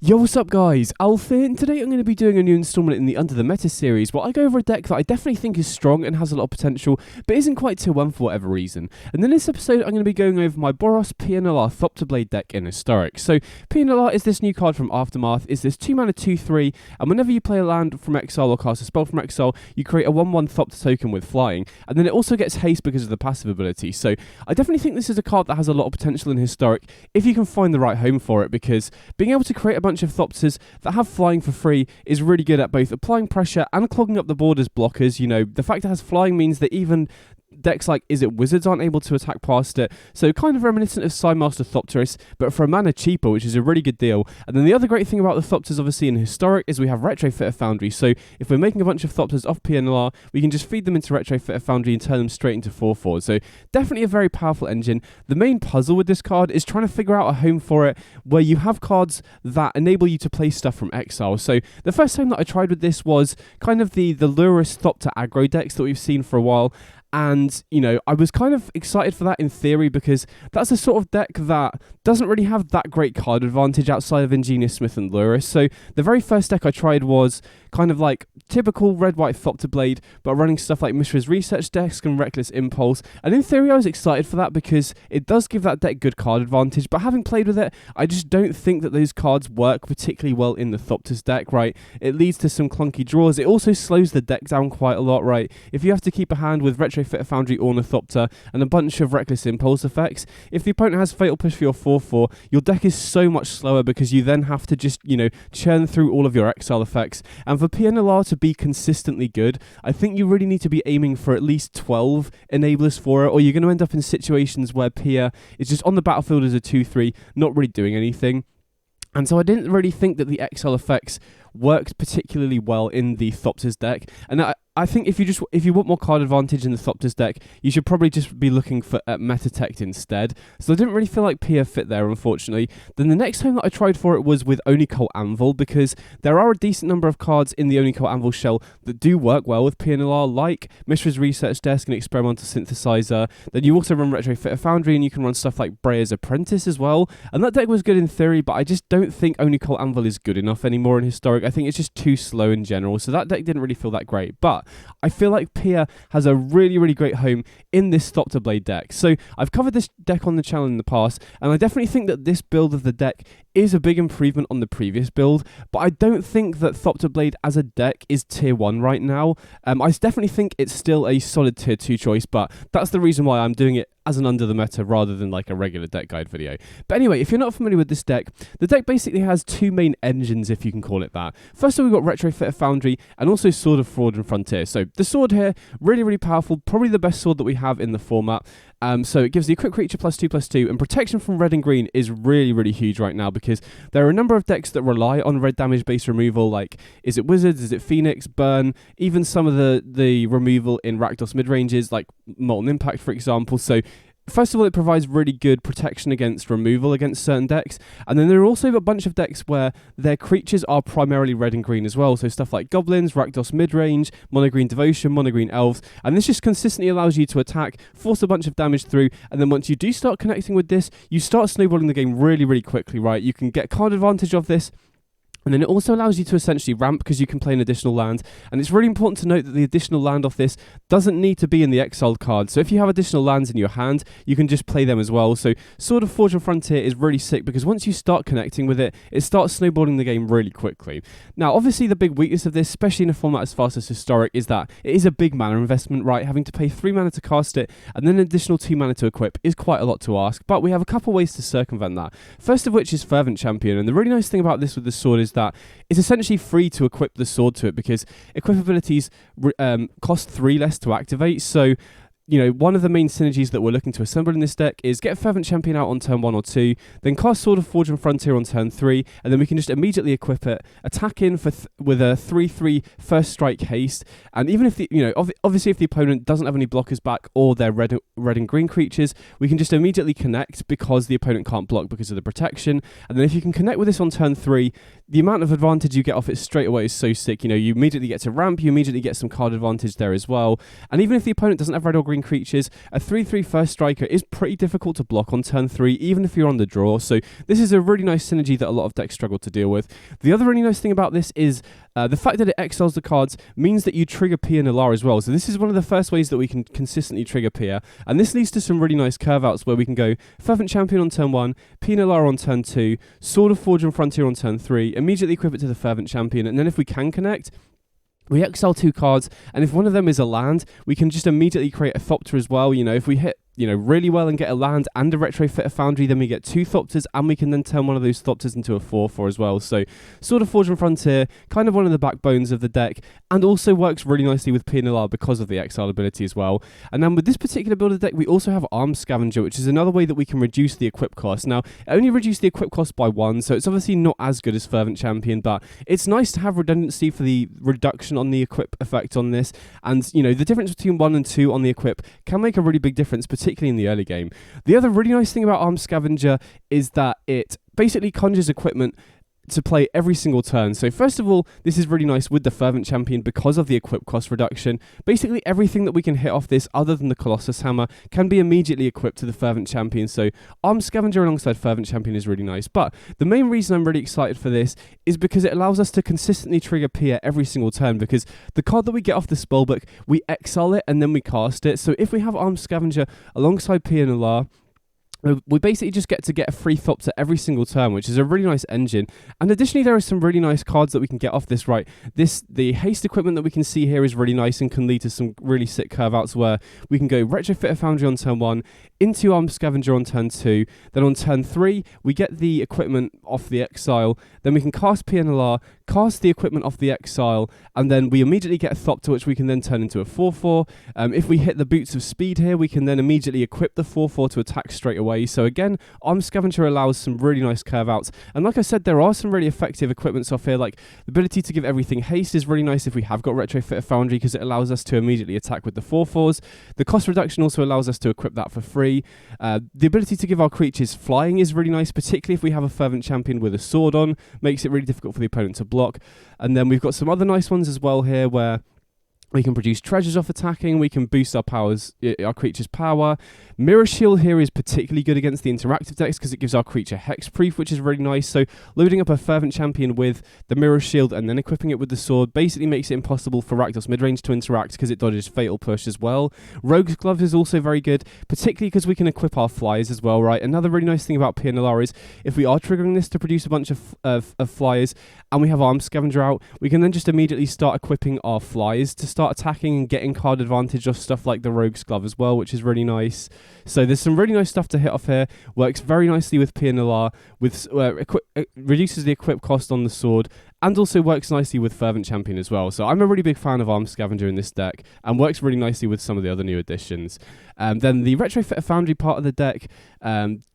Yo, what's up guys, Alf here, and today I'm going to be doing a new installment in the Under the Meta series where I go over a deck that I definitely think is strong and has a lot of potential, but isn't quite tier 1 for whatever reason. And in this episode I'm going to be going over my Pia Nalaar ThopterBlade deck in Historic. So Pia Nalaar is this new card from Aftermath, is this 2 mana 2/3, and whenever you play a land from exile or cast a spell from exile, you create a 1/1 Thopter token with flying, and then it also gets haste because of the passive ability. So I definitely think this is a card that has a lot of potential in Historic if you can find the right home for it, because being able to create a bunch of Thopters that have flying for free is really good at both applying pressure and clogging up the board as blockers. You know, the fact it has flying means that even decks like Wizards aren't able to attack past it, so kind of reminiscent of Sidemaster Thopterist, but for a mana cheaper, which is a really good deal. And then the other great thing about the Thopters obviously in Historic is we have Retrofitter Foundry, so if we're making a bunch of Thopters off Pia Nalaar, we can just feed them into Retrofitter Foundry and turn them straight into 4/4, so definitely a very powerful engine. The main puzzle with this card is trying to figure out a home for it where you have cards that enable you to play stuff from exile. So the first time that I tried with this was kind of the Lurus Thopter aggro decks that we've seen for a while. And, you know, I was kind of excited for that in theory because that's a sort of deck that doesn't really have that great card advantage outside of Ingenious Smith and Lurus. So the very first deck I tried was kind of like typical red-white ThopterBlade, but running stuff like Mishra's Research Desk and Reckless Impulse. And in theory, I was excited for that because it does give that deck good card advantage. But having played with it, I just don't think that those cards work particularly well in the Thopters deck, right? It leads to some clunky draws. It also slows the deck down quite a lot, right? If you have to keep a hand with Retrofitter Foundry, Ornithopter, and a bunch of Reckless Impulse effects, if the opponent has Fatal Push for your 4/4, your deck is so much slower because you then have to just, you know, churn through all of your exile effects. And for Pia Nalaar to be consistently good, I think you really need to be aiming for at least 12 enablers for it, or you're going to end up in situations where Pia is just on the battlefield as a 2/3, not really doing anything. And so I didn't really think that the exile effects worked particularly well in the Thopters deck. And I think if you want more card advantage in the Thopters deck, you should probably just be looking for Metatect instead. So I didn't really feel like Pia fit there, unfortunately. Then the next time that I tried for it was with Onicult Anvil, because there are a decent number of cards in the Onicult Anvil shell that do work well with Pia Nalaar, like Mishra's Research Desk and Experimental Synthesizer. Then you also run Retrofitter Foundry, and you can run stuff like Breyer's Apprentice as well. And that deck was good in theory, but I just don't think Onicult Anvil is good enough anymore in Historic. I think it's just too slow in general, so that deck didn't really feel that great. But I feel like Pia has a really, really great home in this ThopterBlade deck. So I've covered this deck on the channel in the past, and I definitely think that this build of the deck is a big improvement on the previous build, but I don't think that ThopterBlade as a deck is tier 1 right now. I definitely think it's still a solid tier 2 choice, but that's the reason why I'm doing it as an Under the Meta rather than like a regular deck guide video. But anyway, if you're not familiar with this deck, the deck basically has two main engines, if you can call it that. First of all, we've got Retrofitter Foundry and also Sword of Fraud and Frontier. So the sword here, really, really powerful, probably the best sword that we have in the format. So it gives the equipped creature +2/+2, and protection from red and green is really, really huge right now because there are a number of decks that rely on red damage based removal, like Wizards, is it Phoenix, Burn, even some of the removal in Rakdos mid-ranges, like Molten Impact, for example. So first of all, it provides really good protection against removal against certain decks, and then there are also a bunch of decks where their creatures are primarily red and green as well, so stuff like Goblins, Rakdos Midrange, Monogreen Devotion, Monogreen Elves, and this just consistently allows you to attack, force a bunch of damage through, and then once you do start connecting with this, you start snowballing the game really, really quickly, right? You can get card advantage of this, and then it also allows you to essentially ramp because you can play an additional land. And it's really important to note that the additional land off this doesn't need to be in the exiled card. So if you have additional lands in your hand, you can just play them as well. So Sword of Forge and Frontier is really sick because once you start connecting with it, it starts snowballing the game really quickly. Now, obviously the big weakness of this, especially in a format as fast as Historic, is that it is a big mana investment, right? Having to pay 3 mana to cast it and then an additional 2 mana to equip is quite a lot to ask. But we have a couple ways to circumvent that. First of which is Fervent Champion. And the really nice thing about this with the sword is that it's essentially free to equip the sword to it because equip abilities cost 3 less to activate. So, you know, one of the main synergies that we're looking to assemble in this deck is get Fervent Champion out on turn 1 or 2, then cast Sword of Forge and Frontier on turn 3, and then we can just immediately equip it, attack in with a 3/3 first strike haste, and even if obviously if the opponent doesn't have any blockers back or they're red and green creatures, we can just immediately connect because the opponent can't block because of the protection, and then if you can connect with this on turn 3, the amount of advantage you get off it straight away is so sick. You know, you immediately get to ramp, you immediately get some card advantage there as well, and even if the opponent doesn't have red or green tutoring creatures. A 3/3 first striker is pretty difficult to block on turn 3, even if you're on the draw, so this is a really nice synergy that a lot of decks struggle to deal with. The other really nice thing about this is the fact that it exiles the cards means that you trigger Pia Nalaar as well. So this is one of the first ways that we can consistently trigger Pia. And this leads to some really nice curve outs where we can go Fervent Champion on turn 1, Pia Nalaar on turn 2, Sword of Forge and Frontier on turn 3, immediately equip it to the Fervent Champion. And then if we can connect, we exile 2 cards, and if one of them is a land, we can just immediately create a Thopter as well. You know, if we hit really well and get a land and a Retrofitter Foundry, then we get 2 Thopters, and we can then turn one of those Thopters into a 4/4 as well. So Sword of Forge and Frontier, kind of one of the backbones of the deck, and also works really nicely with Pia Nalaar because of the exile ability as well. And then with this particular build of the deck, we also have Armed Scavenger, which is another way that we can reduce the equip cost. Now, it only reduced the equip cost by 1, so it's obviously not as good as Fervent Champion, but it's nice to have redundancy for the reduction on the equip effect on this. And, the difference between 1 and 2 on the equip can make a really big difference, particularly in the early game. The other really nice thing about Armed Scavenger is that it basically conjures equipment to play every single turn. So first of all, this is really nice with the Fervent Champion because of the equip cost reduction. Basically everything that we can hit off this other than the Colossus Hammer can be immediately equipped to the Fervent Champion. So Armed Scavenger alongside Fervent Champion is really nice. But the main reason I'm really excited for this is because it allows us to consistently trigger Pia every single turn, because the card that we get off the spellbook, we exile it and then we cast it. So if we have Armed Scavenger alongside Pia Nalaar, we basically just get a free Thopter every single turn, which is a really nice engine. And additionally, there are some really nice cards that we can get off this, right? The haste equipment that we can see here is really nice and can lead to some really sick curve outs where we can go Retrofitter Foundry on turn 1, into Armed Scavenger on turn 2, then on turn 3, we get the equipment off the exile, then we can cast Pia Nalaar, cast the equipment off the exile, and then we immediately get a Thopter, which we can then turn into a 4/4. If we hit the Boots of Speed here, we can then immediately equip the 4/4 to attack straight away. So again, Armed Scavenger allows some really nice curve outs. And like I said, there are some really effective equipments off here, like the ability to give everything haste is really nice if we have got Retrofitter Foundry, because it allows us to immediately attack with the 4/4s. The cost reduction also allows us to equip that for free. The ability to give our creatures flying is really nice, particularly if we have a Fervent Champion with a sword on, makes it really difficult for the opponent to block. And then we've got some other nice ones as well here where we can produce treasures off attacking, we can boost our creature's power. Mirror Shield here is particularly good against the interactive decks because it gives our creature hexproof, which is really nice. So loading up a Fervent Champion with the Mirror Shield and then equipping it with the sword basically makes it impossible for Rakdos midrange to interact because it dodges Fatal Push as well. Rogue's Glove is also very good, particularly because we can equip our flyers as well, right? Another really nice thing about Pia Nalaar is if we are triggering this to produce a bunch of flyers and we have Armed Scavenger out, we can then just immediately start equipping our flyers to start attacking and getting card advantage off stuff like the Rogue's Glove as well, which is really nice. So there's some really nice stuff to hit off here. Works very nicely with Pia Nalaar, reduces the equip cost on the sword, and also works nicely with Fervent Champion as well. So I'm a really big fan of Armed Scavenger in this deck, and works really nicely with some of the other new additions. Then the Retrofitter Foundry part of the deck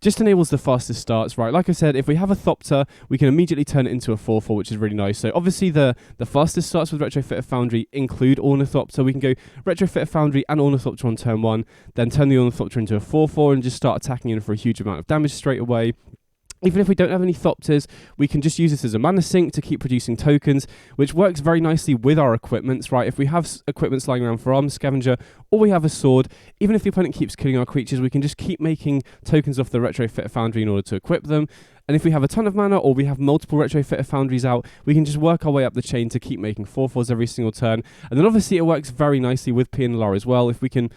just enables the fastest starts, right? Like I said, if we have a Thopter, we can immediately turn it into a 4/4, which is really nice. So obviously the fastest starts with Retrofitter Foundry include Ornithopter. We can go Retrofitter Foundry and Ornithopter on turn 1, then turn the Ornithopter into a 4/4 and just start attacking in for a huge amount of damage straight away. Even if we don't have any Thopters, we can just use this as a mana sink to keep producing tokens, which works very nicely with our equipments, right? If we have equipments lying around for Armed Scavenger, or we have a sword, even if the opponent keeps killing our creatures, we can just keep making tokens off the Retrofitter Foundry in order to equip them. And if we have a ton of mana, or we have multiple Retrofitter Foundries out, we can just work our way up the chain to keep making 4/4s every single turn. And then obviously it works very nicely with Pia Nalaar as well. If we can,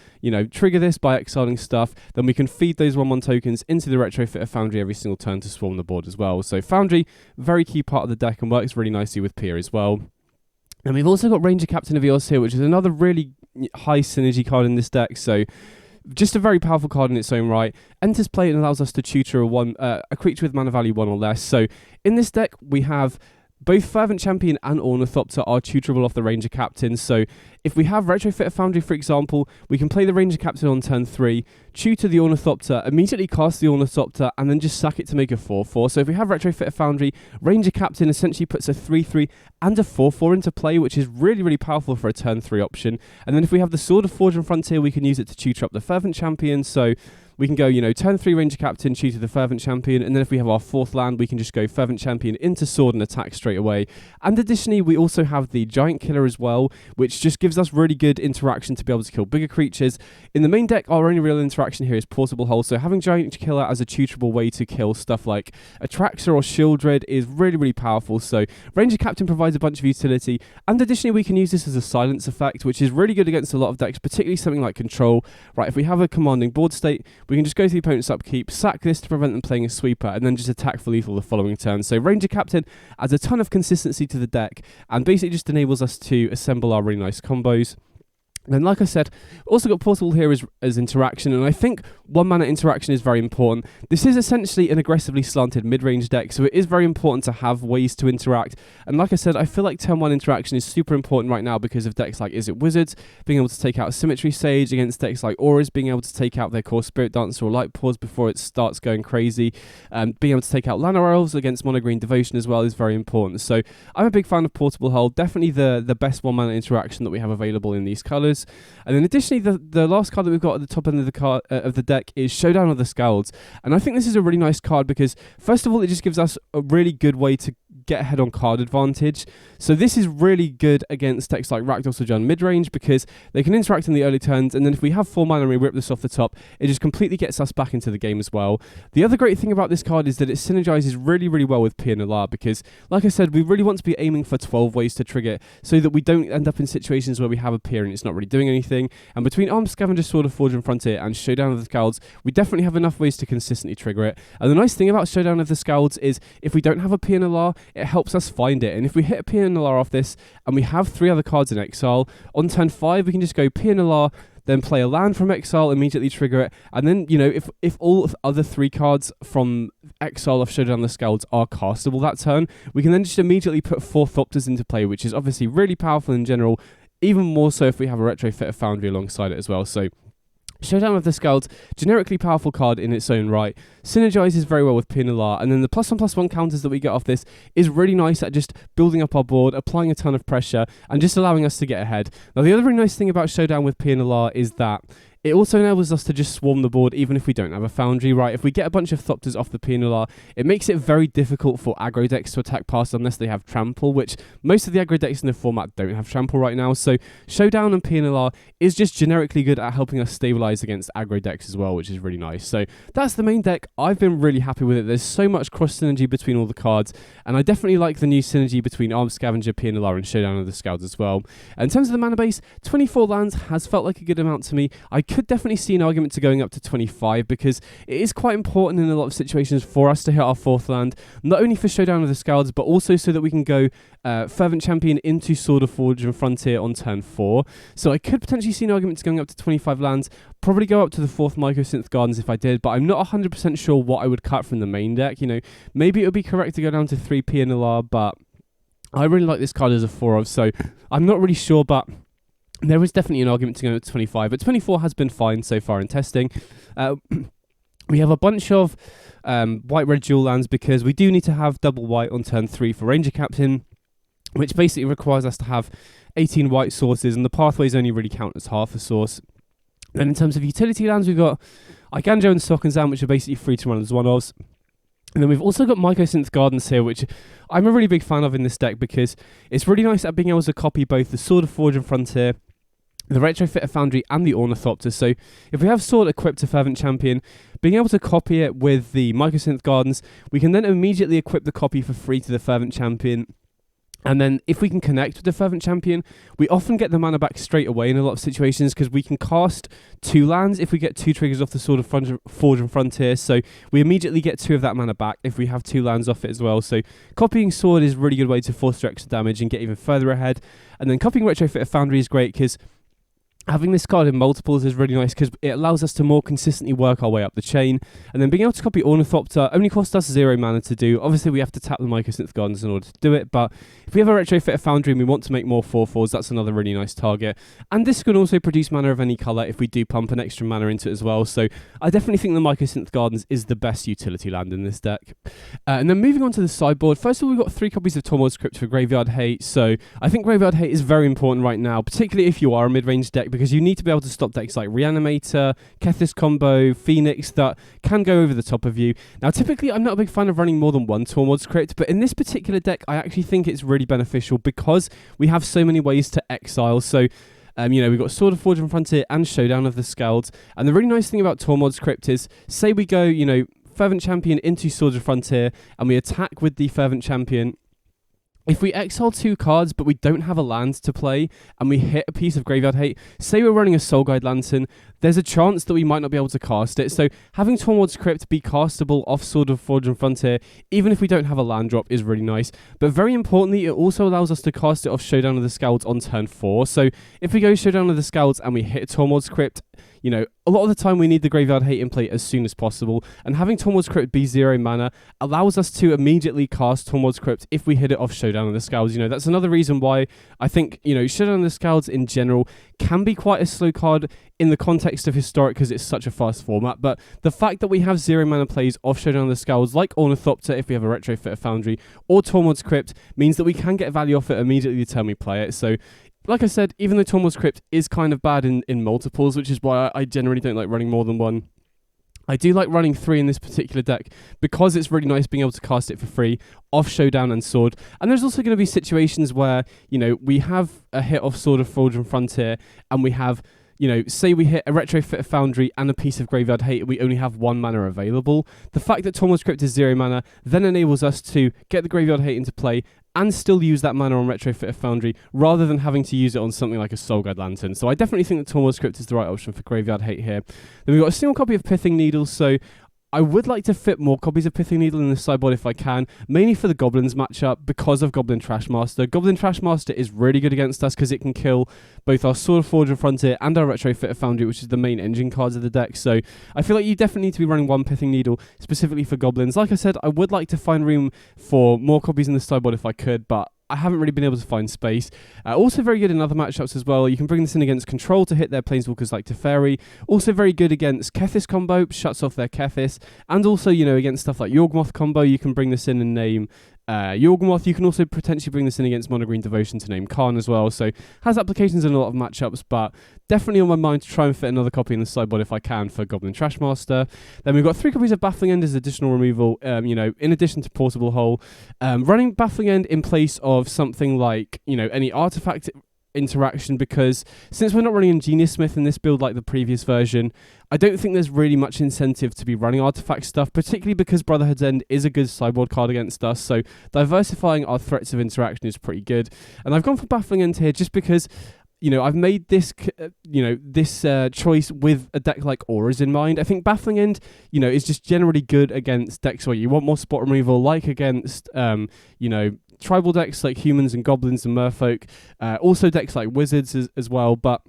trigger this by exiling stuff, then we can feed those 1/1 tokens into the Retrofitter Foundry every single turn to swarm the board as well. So Foundry, very key part of the deck and works really nicely with Pia as well. And we've also got Ranger Captain of Eos here, which is another really high synergy card in this deck. So just a very powerful card in its own right. Enters play and allows us to tutor a creature with mana value 1 or less. So in this deck, we have both Fervent Champion and Ornithopter are tutorable off the Ranger Captain. So if we have Retrofitter Foundry, for example, we can play the Ranger Captain on turn 3, tutor the Ornithopter, immediately cast the Ornithopter, and then just sack it to make a 4/4. So if we have Retrofitter Foundry, Ranger Captain essentially puts a 3/3 and a 4/4 into play, which is really, really powerful for a turn 3 option. And then if we have the Sword of Forge and Frontier, we can use it to tutor up the Fervent Champion. So we can go, turn 3 Ranger Captain, Tutor the Fervent Champion, and then if we have our 4th land, we can just go Fervent Champion into sword and attack straight away. And additionally, we also have the Giant Killer as well, which just gives us really good interaction to be able to kill bigger creatures. In the main deck, our only real interaction here is Portable Hold, so having Giant Killer as a tutorable way to kill stuff like Atraxa or Shieldred is really, really powerful. So Ranger Captain provides a bunch of utility, and additionally we can use this as a silence effect, which is really good against a lot of decks, particularly something like Control. Right, if we have a commanding board state, we can just go to the opponent's upkeep, sack this to prevent them playing a sweeper, and then just attack for lethal the following turn. So Ranger Captain adds a ton of consistency to the deck, and basically just enables us to assemble our really nice combos. Then, like I said, also got Portable here as interaction, and I think 1-mana interaction is very important. This is essentially an aggressively slanted mid-range deck, so it is very important to have ways to interact. And like I said, I feel like turn 1 interaction is super important right now because of decks like Is It Wizards being able to take out Symmetry Sage, against decks like Auras being able to take out their core Spirit Dancer or Light Pause before it starts going crazy. Being able to take out Llanowar Elves against Mono Green Devotion as well is very important. So I'm a big fan of Portable Hold, definitely the best 1-mana interaction that we have available in these colours. And then additionally, the last card that we've got at the top end of the deck is Showdown of the Scalds. And I think this is a really nice card because, first of all, it just gives us a really good way to get ahead on card advantage. So this is really good against decks like Rakdos or Jund mid-range because they can interact in the early turns, and then if we have 4 mana and we rip this off the top, it just completely gets us back into the game as well. The other great thing about this card is that it synergizes really, really well with Pia Nalaar because, like I said, we really want to be aiming for 12 ways to trigger it so that we don't end up in situations where we have a Pia and it's not really doing anything. And between Armed Scavenger, Sword of Forge and Frontier and Showdown of the Scalds, we definitely have enough ways to consistently trigger it. And the nice thing about Showdown of the Scalds is if we don't have a Pia Nalaar, it helps us find it. And if we hit a Pia Nalaar off this and we have 3 other cards in exile, on turn 5 we can just go Pia Nalaar, then play a land from exile, immediately trigger it, and then, if all of the other 3 cards from exile of Showdown of the Scalds are castable that turn, we can then just immediately put 4 Thopters into play, which is obviously really powerful in general, even more so if we have a Retrofit of Foundry alongside it as well. So Showdown of the Scalds, generically powerful card in its own right, synergizes very well with Pia Nalaar, and then the +1/+1 counters that we get off this is really nice at just building up our board, applying a ton of pressure, and just allowing us to get ahead. Now, the other really nice thing about Showdown with Pia Nalaar is that it also enables us to just swarm the board even if we don't have a Foundry, right? If we get a bunch of Thopters off the Pia Nalaar, it makes it very difficult for aggro decks to attack past unless they have Trample, which most of the aggro decks in the format don't have Trample right now. So Showdown and Pia Nalaar is just generically good at helping us stabilize against aggro decks as well, which is really nice. So that's the main deck. I've been really happy with it. There's so much cross synergy between all the cards, and I definitely like the new synergy between Armed Scavenger, Pia Nalaar, and Showdown of the Scalds as well. In terms of the mana base, 24 lands has felt like a good amount to me. I could definitely see an argument to going up to 25 because it is quite important in a lot of situations for us to hit our 4th land, not only for Showdown of the Scalds, but also so that we can go Fervent Champion into Sword of Forge and Frontier on turn 4. So I could potentially see an argument to going up to 25 lands, probably go up to the 4th Mycosynth Gardens if I did, but I'm not 100% sure what I would cut from the main deck. Maybe it would be correct to go down to 3 Pia Nalaar, but I really like this card as a 4 of, so I'm not really sure, but there is definitely an argument to go to 25, but 24 has been fine so far in testing. We have a bunch of white-red dual lands because we do need to have double white on turn 3 for Ranger Captain, which basically requires us to have 18 white sources, and the pathways only really count as half a source. Then in terms of utility lands, we've got Iganjo and Sokenzan, which are basically free to run as one-offs. And then we've also got Mycosynth Gardens here, which I'm a really big fan of in this deck because it's really nice at being able to copy both the Sword of Forge and Frontier, the Retrofit of Foundry, and the Ornithopter. So if we have Sword equipped to Fervent Champion, being able to copy it with the Mycosynth Gardens, we can then immediately equip the copy for free to the Fervent Champion. And then if we can connect with the Fervent Champion, we often get the mana back straight away in a lot of situations because we can cast 2 lands if we get 2 triggers off the Sword of Forge and Frontier. So we immediately get 2 of that mana back if we have 2 lands off it as well. So copying Sword is a really good way to force extra damage and get even further ahead. And then copying Retrofit of Foundry is great because having this card in multiples is really nice because it allows us to more consistently work our way up the chain. And then being able to copy Ornithopter only costs us 0 mana to do. Obviously, we have to tap the Mycosynth Gardens in order to do it, but if we have a Retrofit of Foundry and we want to make more 4/4s, that's another really nice target. And this can also produce mana of any colour if we do pump an extra mana into it as well. So I definitely think the Mycosynth Gardens is the best utility land in this deck. And then moving on to the sideboard, first of all, we've got 3 copies of Tormod's Crypt for Graveyard Hate. So I think Graveyard Hate is very important right now, particularly if you are a mid-range deck, because you need to be able to stop decks like Reanimator, Kethis combo, Phoenix that can go over the top of you. Now, typically, I'm not a big fan of running more than one Tormod's Crypt, but in this particular deck, I actually think it's really beneficial because we have so many ways to exile. So, we've got Sword of Fortune Frontier and Showdown of the Scalds. And the really nice thing about Tormod's Crypt is, say we go, Fervent Champion into Sword of Frontier, and we attack with the Fervent Champion. If we exile 2 cards, but we don't have a land to play, and we hit a piece of Graveyard Hate, say we're running a Soul Guide Lantern, there's a chance that we might not be able to cast it. So having Tormod's Crypt be castable off Sword of Fortune Frontier, even if we don't have a land drop, is really nice. But very importantly, it also allows us to cast it off Showdown of the Scalds on turn 4. So if we go Showdown of the Scalds and we hit Tormod's Crypt, a lot of the time we need the Graveyard Hate in play as soon as possible, and having Tormod's Crypt be 0 mana allows us to immediately cast Tormod's Crypt if we hit it off Showdown of the Scalds. That's another reason why I think, Showdown of the Scalds in general can be quite a slow card in the context of Historic because it's such a fast format, but the fact that we have 0 mana plays off Showdown of the Scalds like Ornithopter if we have a Retrofitter Foundry or Tormod's Crypt means that we can get value off it immediately the time we play it. So like I said, even though Tormod's Crypt is kind of bad in multiples, which is why I generally don't like running more than one, I do like running 3 in this particular deck because it's really nice being able to cast it for free off Showdown and Sword. And there's also going to be situations where, we have a hit off Sword of Fortune Frontier and we have, say we hit a Retrofitter Foundry and a piece of Graveyard Hate and we only have 1 mana available. The fact that Tormod's Crypt is 0 mana then enables us to get the Graveyard Hate into play and still use that mana on Retrofitter Foundry rather than having to use it on something like a Soul Guide Lantern. So I definitely think that Tormod's Crypt is the right option for Graveyard Hate here. Then we've got a single copy of Pithing Needle, so I would like to fit more copies of Pithing Needle in the sideboard if I can, mainly for the Goblins matchup because of Goblin Trashmaster. Goblin Trashmaster is really good against us because it can kill both our Sword of Fortune Frontier and our Retrofitter Foundry, which is the main engine cards of the deck. So I feel like you definitely need to be running one Pithing Needle specifically for Goblins. Like I said, I would like to find room for more copies in the sideboard if I could, but I haven't really been able to find space. Also very good in other matchups as well. You can bring this in against Control to hit their Planeswalkers like Teferi. Also very good against Kethis combo, shuts off their Kethis. And also, against stuff like Yawgmoth combo, you can bring this in and name Yawgmoth. You can also potentially bring this in against Mono Green Devotion to name Khan as well. So has applications in a lot of matchups, but definitely on my mind to try and fit another copy in the sideboard if I can for Goblin Trashmaster. Then we've got 3 copies of Baffling End as additional removal, in addition to Portable Hole. Running Baffling End in place of something like, any artifact interaction, because since we're not running Ingenious Smith in this build like the previous version, I don't think there's really much incentive to be running artifact stuff, particularly because Brotherhood's End is a good sideboard card against us, so diversifying our threats of interaction is pretty good. And I've gone for Baffling End here just because I've made this, choice with a deck like Auras in mind. I think Baffling End, is just generally good against decks where you want more spot removal, like against, tribal decks like Humans and Goblins and Merfolk. Also decks like Wizards as well. But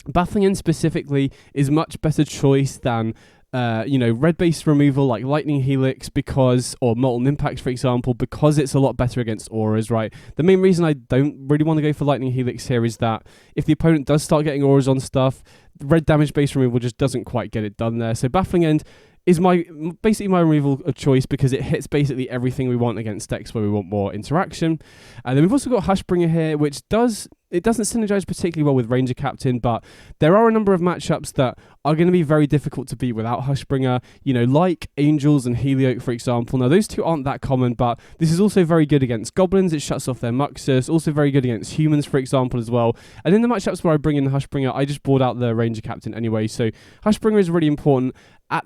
Baffling End specifically is much better choice than red-based removal like Lightning Helix or Molten Impact, for example, because it's a lot better against Auras, right? The main reason I don't really want to go for Lightning Helix here is that if the opponent does start getting Auras on stuff, red damage-based removal just doesn't quite get it done there. So Baffling End is basically my removal of choice because it hits basically everything we want against decks where we want more interaction. And then we've also got Hushbringer here, which doesn't synergize particularly well with Ranger Captain, but there are a number of matchups that are going to be very difficult to beat without Hushbringer, like Angels and Helioke, for example. Now, those two aren't that common, but this is also very good against Goblins. It shuts off their Muxus. Also very good against Humans, for example, as well. And in the matchups where I bring in the Hushbringer, I just board out the Ranger Captain anyway. So Hushbringer is really important at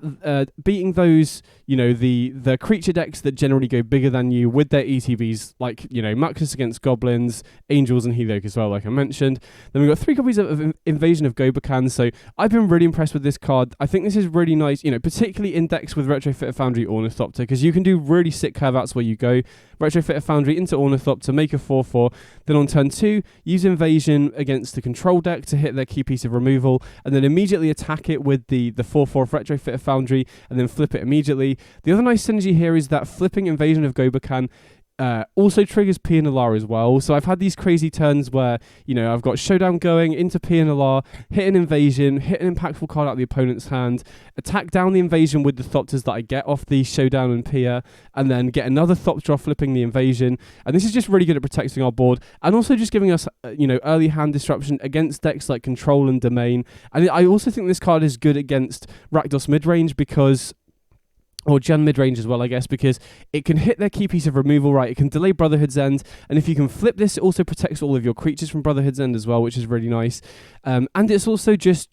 beating those, the creature decks that generally go bigger than you with their ETBs, like, Muxus against Goblins, Angels and Helioke as well, like I mentioned. Then we've got 3 copies of Invasion of Gobakan, so I've been really impressed with this card. I think this is really nice, particularly in decks with Retrofitter Foundry Ornithopter, because you can do really sick curve-outs where you go Retrofitter Foundry into Ornithopter, make a 4/4, then on turn 2, use Invasion against the control deck to hit their key piece of removal, and then immediately attack it with the 4/4 of Retrofitter Foundry, and then flip it immediately. The other nice synergy here is that flipping Invasion of Gobakan Also triggers Pia Nalaar as well. So I've had these crazy turns where, I've got Showdown going into Pia Nalaar, hit an invasion, hit an impactful card out of the opponent's hand, attack down the invasion with the Thopters that I get off the Showdown and Pia, and then get another Thopter off flipping the invasion. And this is just really good at protecting our board, and also just giving us, early hand disruption against decks like Control and Domain. And I also think this card is good against Rakdos midrange because... or Jan mid-range as well, I guess, because it can hit their key piece of removal, right? It can delay Brotherhood's End, and if you can flip this, it also protects all of your creatures from Brotherhood's End as well, which is really nice. And it's also just,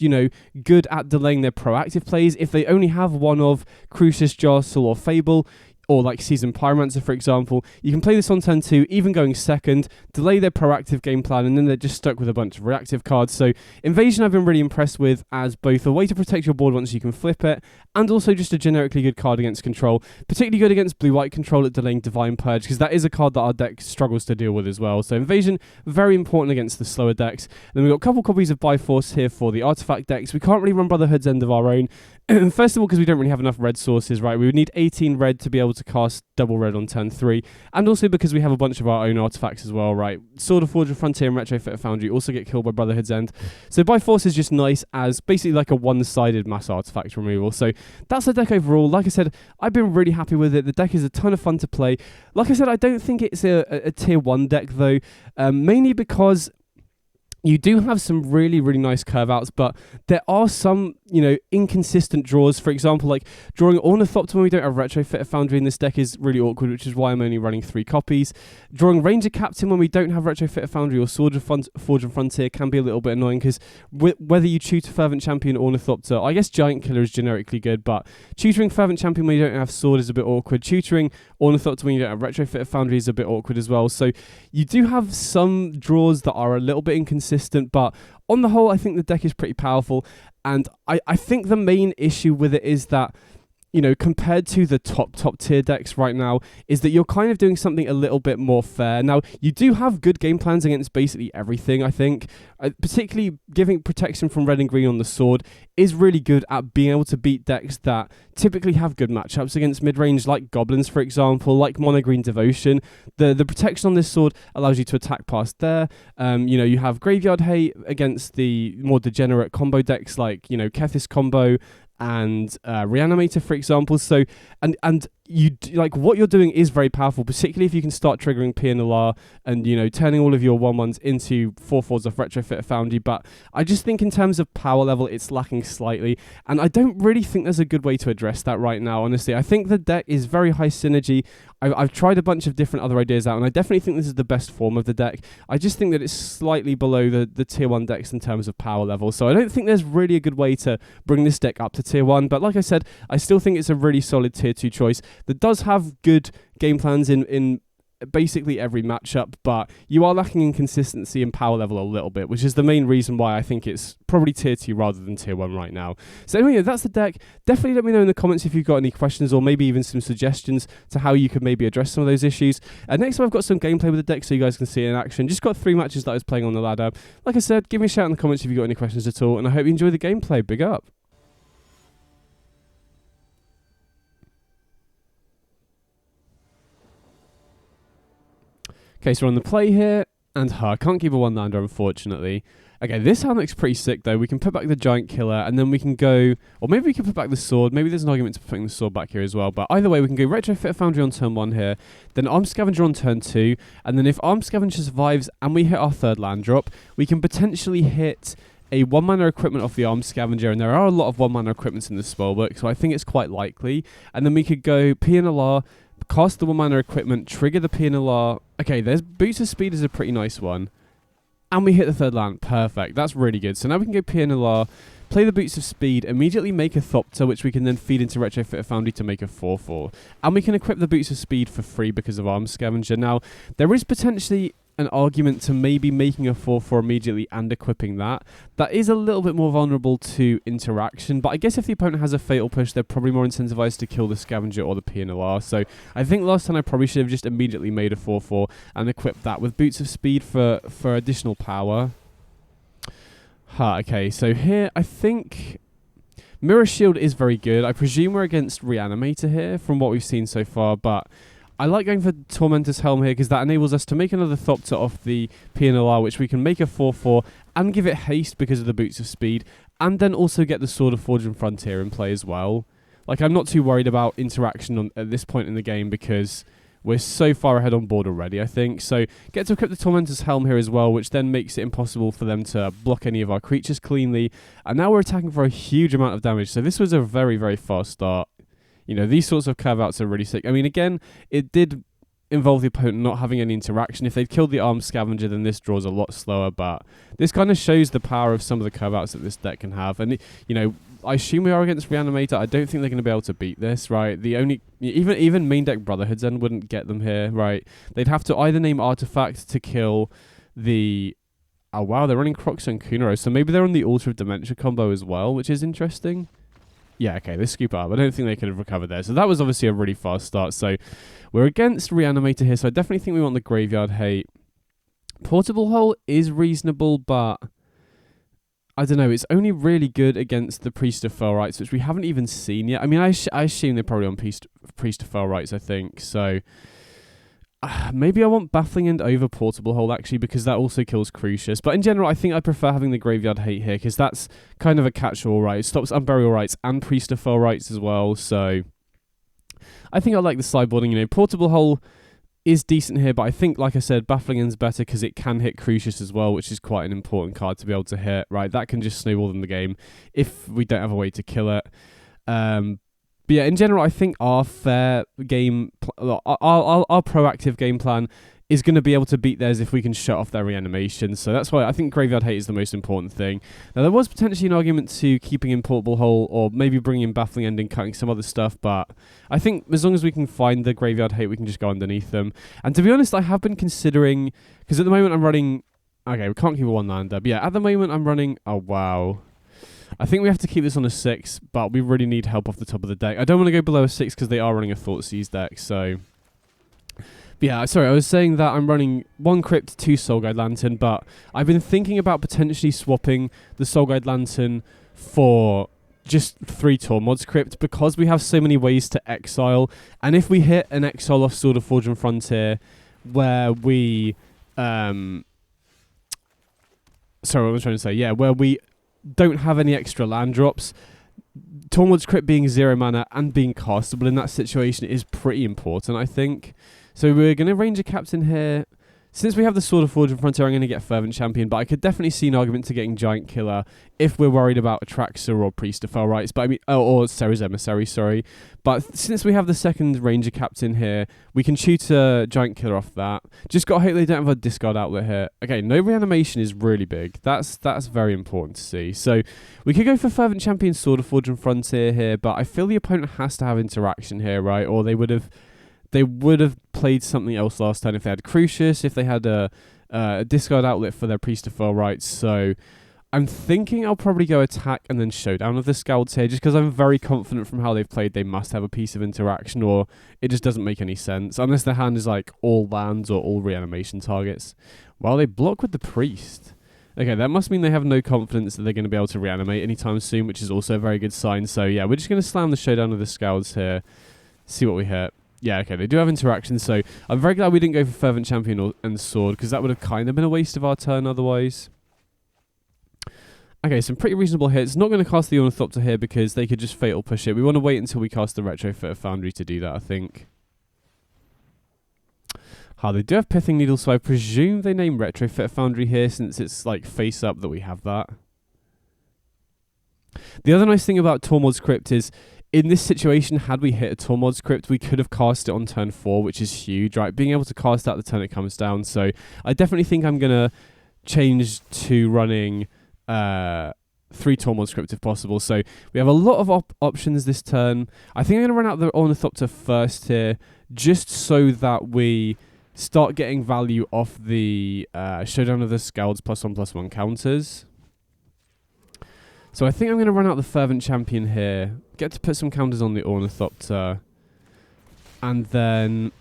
good at delaying their proactive plays. If they only have one of Crucis, Jostle, or Fable, or like Seasoned Pyromancer, for example, you can play this on turn 2, even going second, delay their proactive game plan, and then they're just stuck with a bunch of reactive cards. So Invasion I've been really impressed with as both a way to protect your board once you can flip it, and also just a generically good card against Control. Particularly good against Blue-White Control at delaying Divine Purge, because that is a card that our deck struggles to deal with as well. So Invasion, very important against the slower decks. Then we've got a couple copies of Bifrost here for the Artifact decks. We can't really run Brotherhood's End of our own. First of all, because we don't really have enough red sources, right? We would need 18 red to be able to cast double red on turn 3, and also because we have a bunch of our own artifacts as well, right? Sword of Forge of Frontier and Retrofit of Foundry also get killed by Brotherhood's End. So Bifrost is just nice as basically like a one-sided mass artifact removal. So that's the deck overall. Like I said, I've been really happy with it. The deck is a ton of fun to play. Like I said, I don't think it's a tier 1 deck though, mainly because you do have some really, really nice curve outs, but there are some, inconsistent draws. For example, like drawing Ornithopter when we don't have Retrofit of Foundry in this deck is really awkward, which is why I'm only running 3 copies. Drawing Ranger Captain when we don't have Retrofit of Foundry or Sword of Forge and Frontier can be a little bit annoying, because whether you tutor Fervent Champion or Ornithopter, I guess Giant Killer is generically good, but tutoring Fervent Champion when you don't have Sword is a bit awkward. Tutoring Ornithopter when you don't have Retrofit of Foundry is a bit awkward as well. So you do have some draws that are a little bit inconsistent, but on the whole, I think the deck is pretty powerful. And I think the main issue with it is that, compared to the top tier decks right now, is that you're kind of doing something a little bit more fair. Now, you do have good game plans against basically everything, I think. Particularly giving protection from red and green on the sword is really good at being able to beat decks that typically have good matchups against mid-range, like Goblins, for example, like Mono Green Devotion. The protection on this sword allows you to attack past there. You have Graveyard Hate against the more degenerate combo decks like, Kethis combo and Reanimator, for example. So, and you like what you're doing is very powerful, particularly if you can start triggering Pia Nalaar and turning all of your 1/1s into 4/4s of Retrofit of Foundry. But I just think in terms of power level, it's lacking slightly, and I don't really think there's a good way to address that right now. Honestly, I think the deck is very high synergy. I've tried a bunch of different other ideas out, and I definitely think this is the best form of the deck. I just think that it's slightly below the tier 1 decks in terms of power level. So I don't think there's really a good way to bring this deck up to tier 1. But like I said, I still think it's a really solid tier 2 choice that does have good game plans in basically every matchup, but you are lacking in consistency and power level a little bit, which is the main reason why I think it's probably tier 2 rather than tier 1 right now. So anyway, that's the deck. Definitely let me know in the comments if you've got any questions or maybe even some suggestions to how you could maybe address some of those issues. Next time I've got some gameplay with the deck so you guys can see it in action. Just got 3 matches that I was playing on the ladder. Like I said, give me a shout in the comments if you've got any questions at all, and I hope you enjoy the gameplay. Big up. Okay, so we're on the play here, and I can't keep a one-lander, unfortunately. Okay, this hand looks pretty sick, though. We can put back the Giant Killer, and then we can go... Or maybe we can put back the Sword. Maybe there's an argument to putting the Sword back here as well. But either way, we can go Retrofit Foundry on turn 1 here, then Armed Scavenger on turn 2, and then if Armed Scavenger survives and we hit our 3rd land drop, we can potentially hit a 1-mana equipment off the Armed Scavenger, and there are a lot of 1-mana equipments in the spellbook, so I think it's quite likely. And then we could go Pia Nalaar, cast the 1-mana equipment, trigger the Pia Nalaar. Okay, there's Boots of Speed is a pretty nice one. And we hit the 3rd land. Perfect. That's really good. So now we can go Pia Nalaar, play the Boots of Speed, immediately make a Thopter, which we can then feed into Retrofit of Foundry to make a 4/4. And we can equip the Boots of Speed for free because of Armed Scavenger. Now, there is potentially an argument to maybe making a 4/4 immediately and equipping that. That is a little bit more vulnerable to interaction, but I guess if the opponent has a Fatal Push, they're probably more incentivized to kill the Scavenger or the Pia Nalaar. So I think last time I probably should have just immediately made a 4/4 and equipped that with Boots of Speed for additional power. Okay, so here I think Mirror Shield is very good. I presume we're against Reanimator here from what we've seen so far, but I like going for Tormentor's Helm here because that enables us to make another Thopter off the Pia Nalaar, which we can make a 4/4 and give it haste because of the Boots of Speed, and then also get the Sword of Forge and Frontier in play as well. Like, I'm not too worried about interaction at this point in the game because we're so far ahead on board already, I think. So get to equip the Tormentor's Helm here as well, which then makes it impossible for them to block any of our creatures cleanly. And now we're attacking for a huge amount of damage. So this was a very, very fast start. You know, these sorts of curve-outs are really sick. I mean, again, it did involve the opponent not having any interaction. If they'd killed the Armed Scavenger, then this draws a lot slower. But this kind of shows the power of some of the curve-outs that this deck can have. And, you know, I assume we are against Reanimator. I don't think they're going to be able to beat this, right? The only even Maindeck Brotherhood's End wouldn't get them here, right? They'd have to either name Artifact to kill the... Oh, wow, they're running Crocs and Kunaro. So maybe they're on the Altar of Dementia combo as well, which is interesting. Yeah, okay, they scoop up. I don't think they could have recovered there. So that was obviously a really fast start. So we're against Reanimator here, so I definitely think we want the Graveyard Hate. Portable Hole is reasonable, but I don't know. It's only really good against the Priest of Fell Rites, which we haven't even seen yet. I mean, I assume they're probably on Priest of Fell Rites, I think. So maybe I want Baffling End over Portable Hole, actually, because that also kills Crucius. But in general, I think I prefer having the Graveyard Hate here, because that's kind of a catch-all, right? It stops Unburial Rites and Priest of Fell Rites as well, so I think I like the sideboarding. You know, Portable Hole is decent here, but I think, like I said, Baffling End's better because it can hit Crucius as well, which is quite an important card to be able to hit, right? That can just snowball in the game if we don't have a way to kill it. But yeah, in general, I think our fair game, our proactive game plan is going to be able to beat theirs if we can shut off their reanimation. So that's why I think Graveyard Hate is the most important thing. Now, there was potentially an argument to keeping in Portable Hole or maybe bringing in Baffling End and cutting some other stuff, but I think as long as we can find the Graveyard Hate, we can just go underneath them. And to be honest, I have been considering, because at the moment I'm running, okay, we can't keep a one-lander, but yeah, at the moment I'm running, oh wow. I think we have to keep this on a 6, but we really need help off the top of the deck. I don't want to go below a 6 because they are running a Thoughtseize deck, so... But yeah, sorry, I was saying that I'm running 1 Crypt, 2 Soul Guide Lantern, but I've been thinking about potentially swapping the Soul Guide Lantern for just 3 Tormod's Crypt because we have so many ways to exile, and if we hit an exile off Sword of Forge and Frontier where we... sorry, what was I trying to say? Yeah, where we don't have any extra land drops, Tormod's Crypt being 0 mana and being castable in that situation is pretty important, I think. So we're going to Ranger Captain here. Since we have the Sword of Forge and Frontier, I'm going to get Fervent Champion, but I could definitely see an argument to getting Giant Killer if we're worried about Atraxa or Priest of Fell Rites, but I mean, or Serra's Emissary, sorry. But since we have the second Ranger Captain here, we can shoot a Giant Killer off that. Just got to hope they don't have a discard outlet here. Okay, no reanimation is really big. That's very important to see. So we could go for Fervent Champion, Sword of Forge and Frontier here, but I feel the opponent has to have interaction here, right? Or they would have played something else last time if they had Crucius, if they had a discard outlet for their Priest of Fell Rites. So I'm thinking I'll probably go attack and then Showdown of the Scouts here, just because I'm very confident from how they've played they must have a piece of interaction, or it just doesn't make any sense, unless their hand is like all lands or all reanimation targets. Well, they block with the Priest. Okay, that must mean they have no confidence that they're going to be able to reanimate anytime soon, which is also a very good sign. So yeah, we're just going to slam the Showdown of the Scouts here, see what we hit. Yeah, okay, they do have interactions, so I'm very glad we didn't go for Fervent Champion and Sword, because that would have kind of been a waste of our turn otherwise. Okay, some pretty reasonable hits. Not going to cast the Ornithopter here because they could just Fatal Push it. We want to wait until we cast the Retrofit Foundry to do that, I think. They do have Pithing Needle, so I presume they name Retrofit Foundry here since it's like face up that we have that. The other nice thing about Tormod's Crypt is, in this situation, had we hit a Tormod's Crypt, we could have cast it on turn 4, which is huge, right? Being able to cast out the turn it comes down. So I definitely think I'm going to change to running 3 Tormod's Crypt if possible. So we have a lot of options this turn. I think I'm going to run out the Ornithopter first here, just so that we start getting value off the Showdown of the Scouts +1/+1 counters. So I think I'm going to run out the Fervent Champion here, get to put some counters on the Ornithopter, and then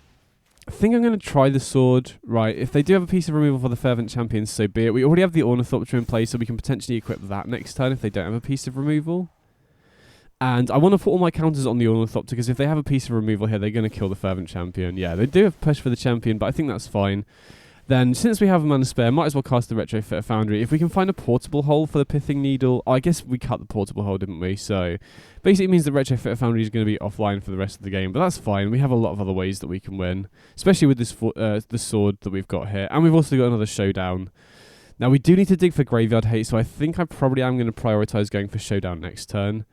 I think I'm going to try the Sword. Right, if they do have a piece of removal for the Fervent Champion, so be it. We already have the Ornithopter in place, so we can potentially equip that next turn if they don't have a piece of removal. And I want to put all my counters on the Ornithopter, because if they have a piece of removal here, they're going to kill the Fervent Champion. Yeah, they do have push for the champion, but I think that's fine. Then, since we have a mana spare, might as well cast the Retrofitter Foundry. If we can find a portable hole for the Pithing Needle... Oh, I guess we cut the portable hole, didn't we? So, basically it means the Retrofitter Foundry is going to be offline for the rest of the game. But that's fine. We have a lot of other ways that we can win. Especially with this the sword that we've got here. And we've also got another Showdown. Now, we do need to dig for Graveyard Hate, so I think I probably am going to prioritise going for Showdown next turn.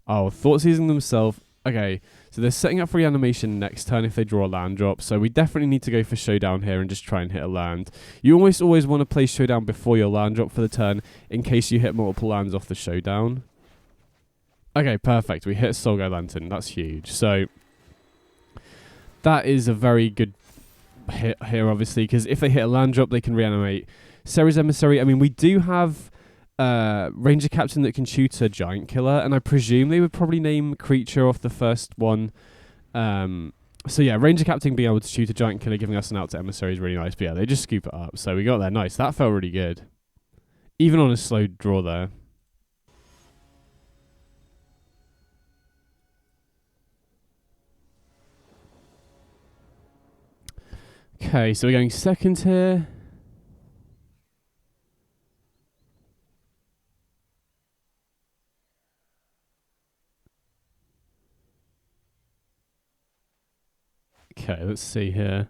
Oh, Thought Seizing themselves. Okay, so they're setting up for Reanimation next turn if they draw a land drop. So we definitely need to go for Showdown here and just try and hit a land. You almost always want to play Showdown before your land drop for the turn in case you hit multiple lands off the Showdown. Okay, perfect. We hit Solgai Lantern. That's huge. So that is a very good hit here, obviously, because if they hit a land drop, they can reanimate Ceres Emissary. I mean, we do have... Ranger Captain that can shoot a Giant Killer, and I presume they would probably name creature off the first one. So yeah, Ranger Captain being able to shoot a Giant Killer, giving us an out to Emissary is really nice. But yeah, they just scoop it up. So we got there. Nice. That felt really good. Even on a slow draw there. Okay, so we're going second here. Okay, let's see here.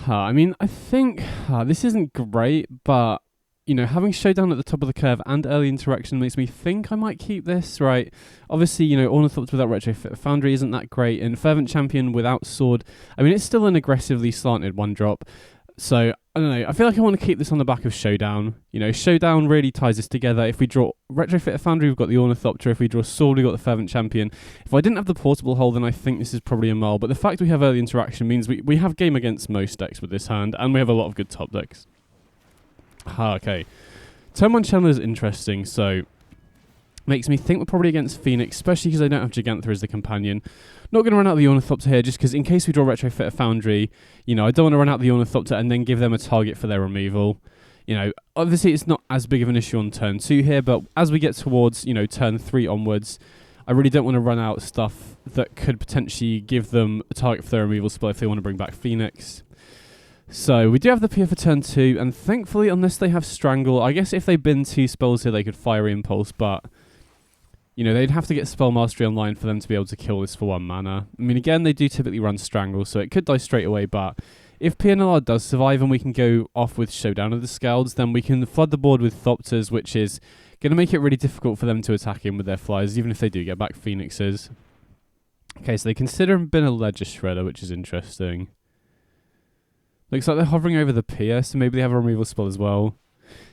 I mean, I think this isn't great, but, you know, having Showdown at the top of the curve and early interaction makes me think I might keep this, right? Obviously, you know, Ornithopter without Retrofit Foundry isn't that great, and Fervent Champion without Sword, I mean, it's still an aggressively slanted one drop. So, I don't know, I feel like I want to keep this on the back of Showdown. You know, Showdown really ties us together. If we draw Retrofit Foundry, we've got the Ornithopter. If we draw Sword, we've got the Fervent Champion. If I didn't have the portable hole, then I think this is probably a mull. But the fact we have early interaction means we have game against most decks with this hand, and we have a lot of good top decks. Okay. Turn 1 Channel is interesting, so... makes me think we're probably against Phoenix, especially because I don't have Gigantha as the companion. Not going to run out the Ornithopter here, just because in case we draw Retrofitter Foundry, you know, I don't want to run out the Ornithopter and then give them a target for their removal. You know, obviously it's not as big of an issue on turn 2 here, but as we get towards, you know, turn 3 onwards, I really don't want to run out stuff that could potentially give them a target for their removal spell if they want to bring back Phoenix. So, we do have the Pia for turn 2, and thankfully, unless they have Strangle, I guess if they bin 2 spells here, they could Fiery Impulse, but... you know, they'd have to get Spell Mastery online for them to be able to kill this for 1 mana. I mean, again, they do typically run Strangle, so it could die straight away, but if Pia Nalaar does survive and we can go off with Showdown of the Scalds, then we can flood the board with Thopters, which is going to make it really difficult for them to attack in with their flyers, even if they do get back Phoenixes. Okay, so they consider him been a Ledger Shredder, which is interesting. Looks like they're hovering over the Pia, so maybe they have a removal spell as well.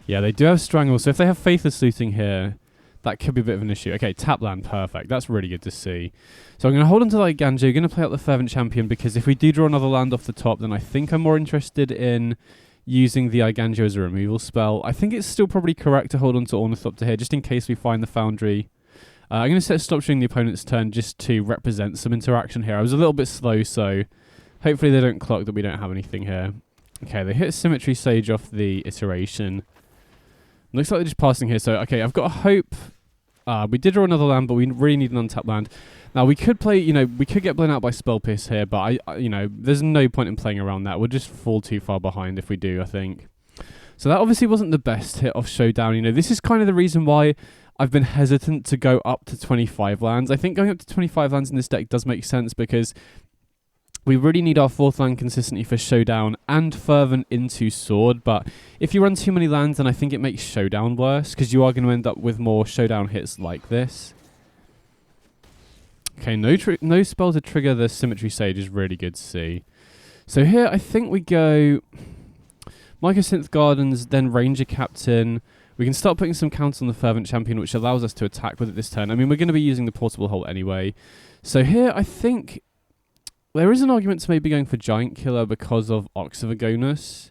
Yeah, they do have Strangle, so if they have Faithless Looting here... that could be a bit of an issue. Okay, tap land, perfect. That's really good to see. So I'm going to hold on to like Ganjo. Going to play out the Fervent Champion because if we do draw another land off the top, then I think I'm more interested in using the Iganjo as a removal spell. I think it's still probably correct to hold on to Ornithopter here, just in case we find the Foundry. I'm going to set stop during the opponent's turn just to represent some interaction here. I was a little bit slow, so hopefully they don't clock that we don't have anything here. Okay, they hit Symmetry Sage off the iteration. Looks like they're just passing here, so okay, I've got a hope. We did draw another land, but we really need an untapped land. Now, we could play, you know, we could get blown out by Spell Pierce here, but, you know, there's no point in playing around that. We'll just fall too far behind if we do, I think. So that obviously wasn't the best hit off Showdown. You know, this is kind of the reason why I've been hesitant to go up to 25 lands. I think going up to 25 lands in this deck does make sense because we really need our 4th land consistency for Showdown and Fervent into Sword, but if you run too many lands, then I think it makes Showdown worse, because you are going to end up with more Showdown hits like this. Okay, no spell to trigger the Symmetry Sage is really good to see. So here, I think we go Mycosynth Gardens, then Ranger Captain. We can start putting some counts on the Fervent Champion, which allows us to attack with it this turn. I mean, we're going to be using the Portable Hole anyway. So here, I think... there is an argument to maybe going for Giant Killer because of Ox of Agonis.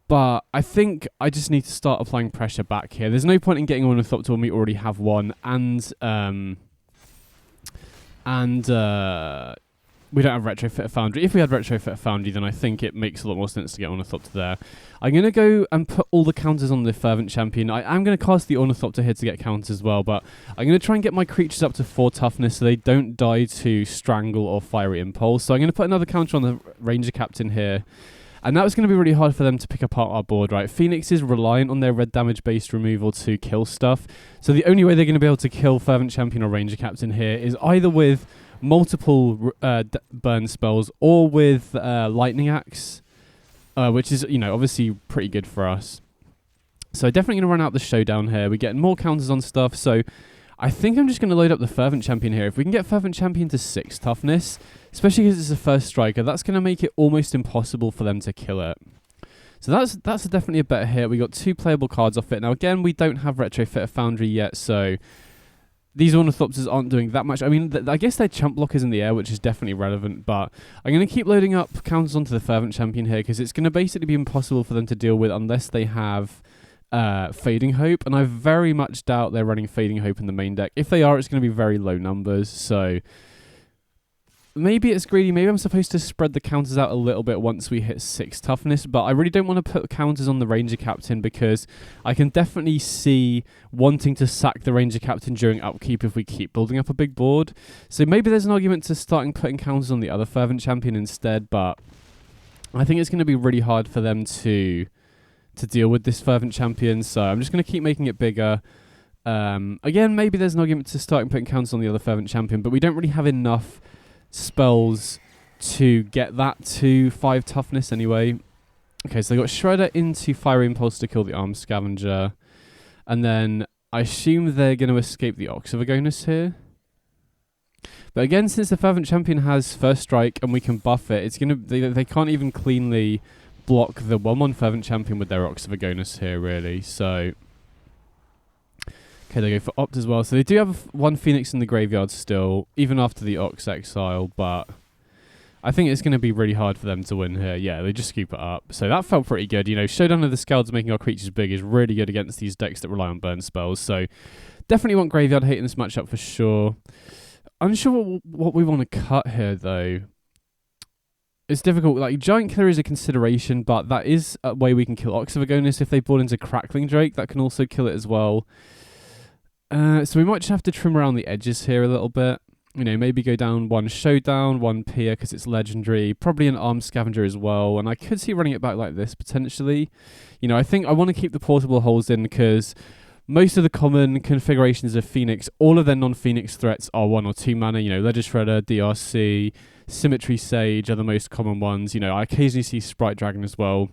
But I think I just need to start applying pressure back here. There's no point in getting Ornithopter when we already have one. And we don't have Retrofit Foundry. If we had Retrofit Foundry, then I think it makes a lot more sense to get Ornithopter there. I'm going to go and put all the counters on the Fervent Champion. I am going to cast the Ornithopter here to get counters as well, but I'm going to try and get my creatures up to 4 toughness so they don't die to Strangle or Fiery Impulse. So I'm going to put another counter on the Ranger Captain here. And that was going to be really hard for them to pick apart our board, right? Phoenix is reliant on their red damage-based removal to kill stuff. So the only way they're going to be able to kill Fervent Champion or Ranger Captain here is either with multiple burn spells or with Lightning Axe, which is, obviously pretty good for us. So definitely going to run out the Showdown here. We're getting more counters on stuff, so I think I'm just going to load up the Fervent Champion here. If we can get Fervent Champion to 6 toughness, especially because it's a first striker, that's going to make it almost impossible for them to kill it. So that's definitely a better hit. We got 2 playable cards off it. Now again, we don't have Retrofit Foundry yet, so these Ornithopters aren't doing that much. I mean, I guess their chump block is in the air, which is definitely relevant, but I'm going to keep loading up counters onto the Fervent Champion here because it's going to basically be impossible for them to deal with unless they have Fading Hope, and I very much doubt they're running Fading Hope in the main deck. If they are, it's going to be very low numbers, so maybe it's greedy. Maybe I'm supposed to spread the counters out a little bit once we hit 6 toughness, but I really don't want to put counters on the Ranger Captain because I can definitely see wanting to sack the Ranger Captain during upkeep if we keep building up a big board. So maybe there's an argument to starting putting counters on the other Fervent Champion instead, but I think it's going to be really hard for them to deal with this Fervent Champion, so I'm just going to keep making it bigger. Again, maybe there's an argument to starting putting counters on the other Fervent Champion, but we don't really have enough spells to get that to 5 toughness anyway. Okay, so they got Shredder into Fiery Impulse to kill the Armed Scavenger, and then I assume they're going to escape the Ox of Agonis here. But again, since the Fervent Champion has First Strike and we can buff it, it's going to they can't even cleanly block the 1/1 Fervent Champion with their Ox of Agonis here, really. So okay, they go for Opt as well. So they do have 1 Phoenix in the graveyard still, even after the Ox exile, but I think it's going to be really hard for them to win here. Yeah, they just scoop it up. So that felt pretty good. Showdown of the Scalds making our creatures big is really good against these decks that rely on burn spells. So definitely want graveyard hate in this matchup for sure. Unsure what we want to cut here, though. It's difficult. Like, Giant Killer is a consideration, but that is a way we can kill Ox of Agonis. If they brought into Crackling Drake, that can also kill it as well. So we might just have to trim around the edges here a little bit. Maybe go down 1 Showdown, 1 Pia because it's legendary. Probably an Armed Scavenger as well. And I could see running it back like this, potentially. I think I want to keep the portable holes in because most of the common configurations of Phoenix, all of their non-Phoenix threats are 1 or 2 mana. Ledger Shredder, DRC, Symmetry Sage are the most common ones. I occasionally see Sprite Dragon as well.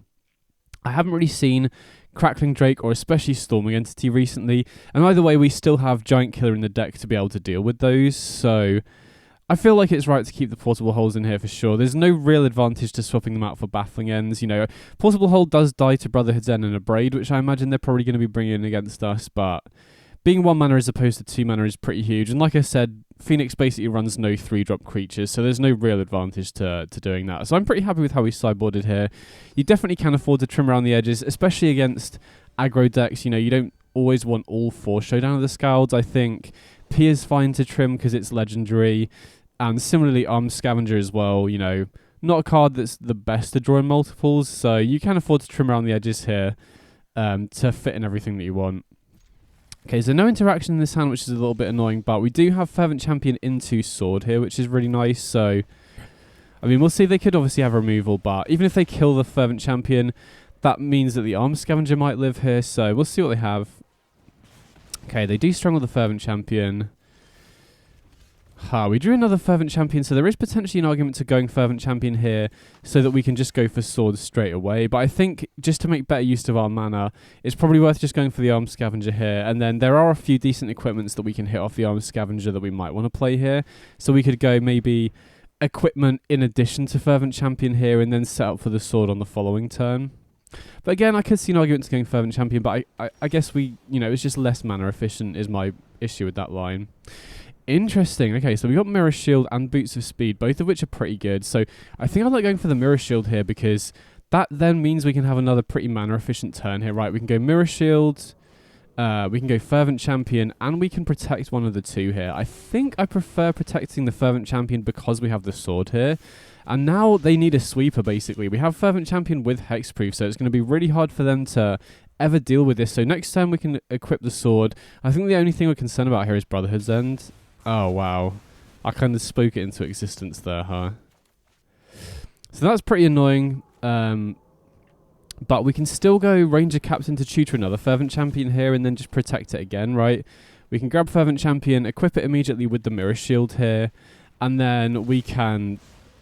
I haven't really seen Crackling Drake or especially Storming Entity recently. And either way, we still have Giant Killer in the deck to be able to deal with those. So I feel like it's right to keep the Portable Holes in here for sure. There's no real advantage to swapping them out for Baffling Ends. Portable Hole does die to Brotherhood's End and a Braid, which I imagine they're probably going to be bringing in against us. But being 1 mana as opposed to 2 mana is pretty huge. And like I said, Phoenix basically runs no 3-drop creatures, so there's no real advantage to doing that. So I'm pretty happy with how we sideboarded here. You definitely can afford to trim around the edges, especially against aggro decks. You don't always want all 4 Showdown of the Scalds. I think Pia's fine to trim because it's legendary. And similarly, Armed Scavenger as well. Not a card that's the best to draw in multiples, so you can afford to trim around the edges here to fit in everything that you want. Okay, so no interaction in this hand, which is a little bit annoying, but we do have Fervent Champion into Sword here, which is really nice. So, I mean, we'll see. They could obviously have removal, but even if they kill the Fervent Champion, that means that the Armed Scavenger might live here, so we'll see what they have. Okay, they do Strangle the Fervent Champion. We drew another Fervent Champion, so there is potentially an argument to going Fervent Champion here so that we can just go for Swords straight away. But I think just to make better use of our mana, it's probably worth just going for the Armed Scavenger here. And then there are a few decent equipments that we can hit off the Armed Scavenger that we might want to play here. So we could go maybe equipment in addition to Fervent Champion here and then set up for the Sword on the following turn. But again, I could see an argument to going Fervent Champion, but I guess it's just less mana efficient is my issue with that line. Interesting. Okay, so we got Mirror Shield and Boots of Speed, both of which are pretty good. So I think I like going for the Mirror Shield here because that then means we can have another pretty mana efficient turn here, right? We can go Mirror Shield, We can go Fervent Champion, and we can protect one of the two here. I think I prefer protecting the Fervent Champion because we have the sword here. And now they need a sweeper, basically. We have Fervent Champion with Hexproof, so it's going to be really hard for them to ever deal with this. So next time we can equip the sword. I think the only thing we're concerned about here is Brotherhood's End. Oh, wow. I kind of spoke it into existence there, huh? So that's pretty annoying. But we can still go Ranger Captain to tutor another Fervent Champion here and then just protect it again, right? We can grab Fervent Champion, equip it immediately with the Mirror Shield here, and then we can,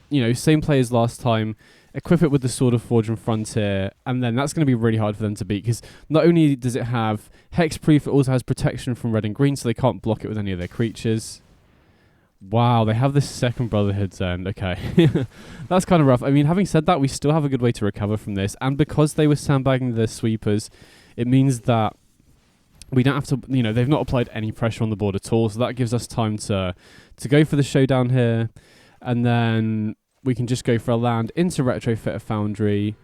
you know, same play as last time, equip it with the Sword of Forge and Frontier, and then that's going to be really hard for them to beat, because not only does it have Hexproof, it also has protection from red and green, so they can't block it with any of their creatures. Wow, they have this second Brotherhood's End. Okay. That's kind of rough. I mean, having said that, we still have a good way to recover from this. And because they were sandbagging the sweepers, it means that we don't have to, you know, they've not applied any pressure on the board at all. So that gives us time to go for the showdown here. And then we can just go for a land into Retrofit a Foundry.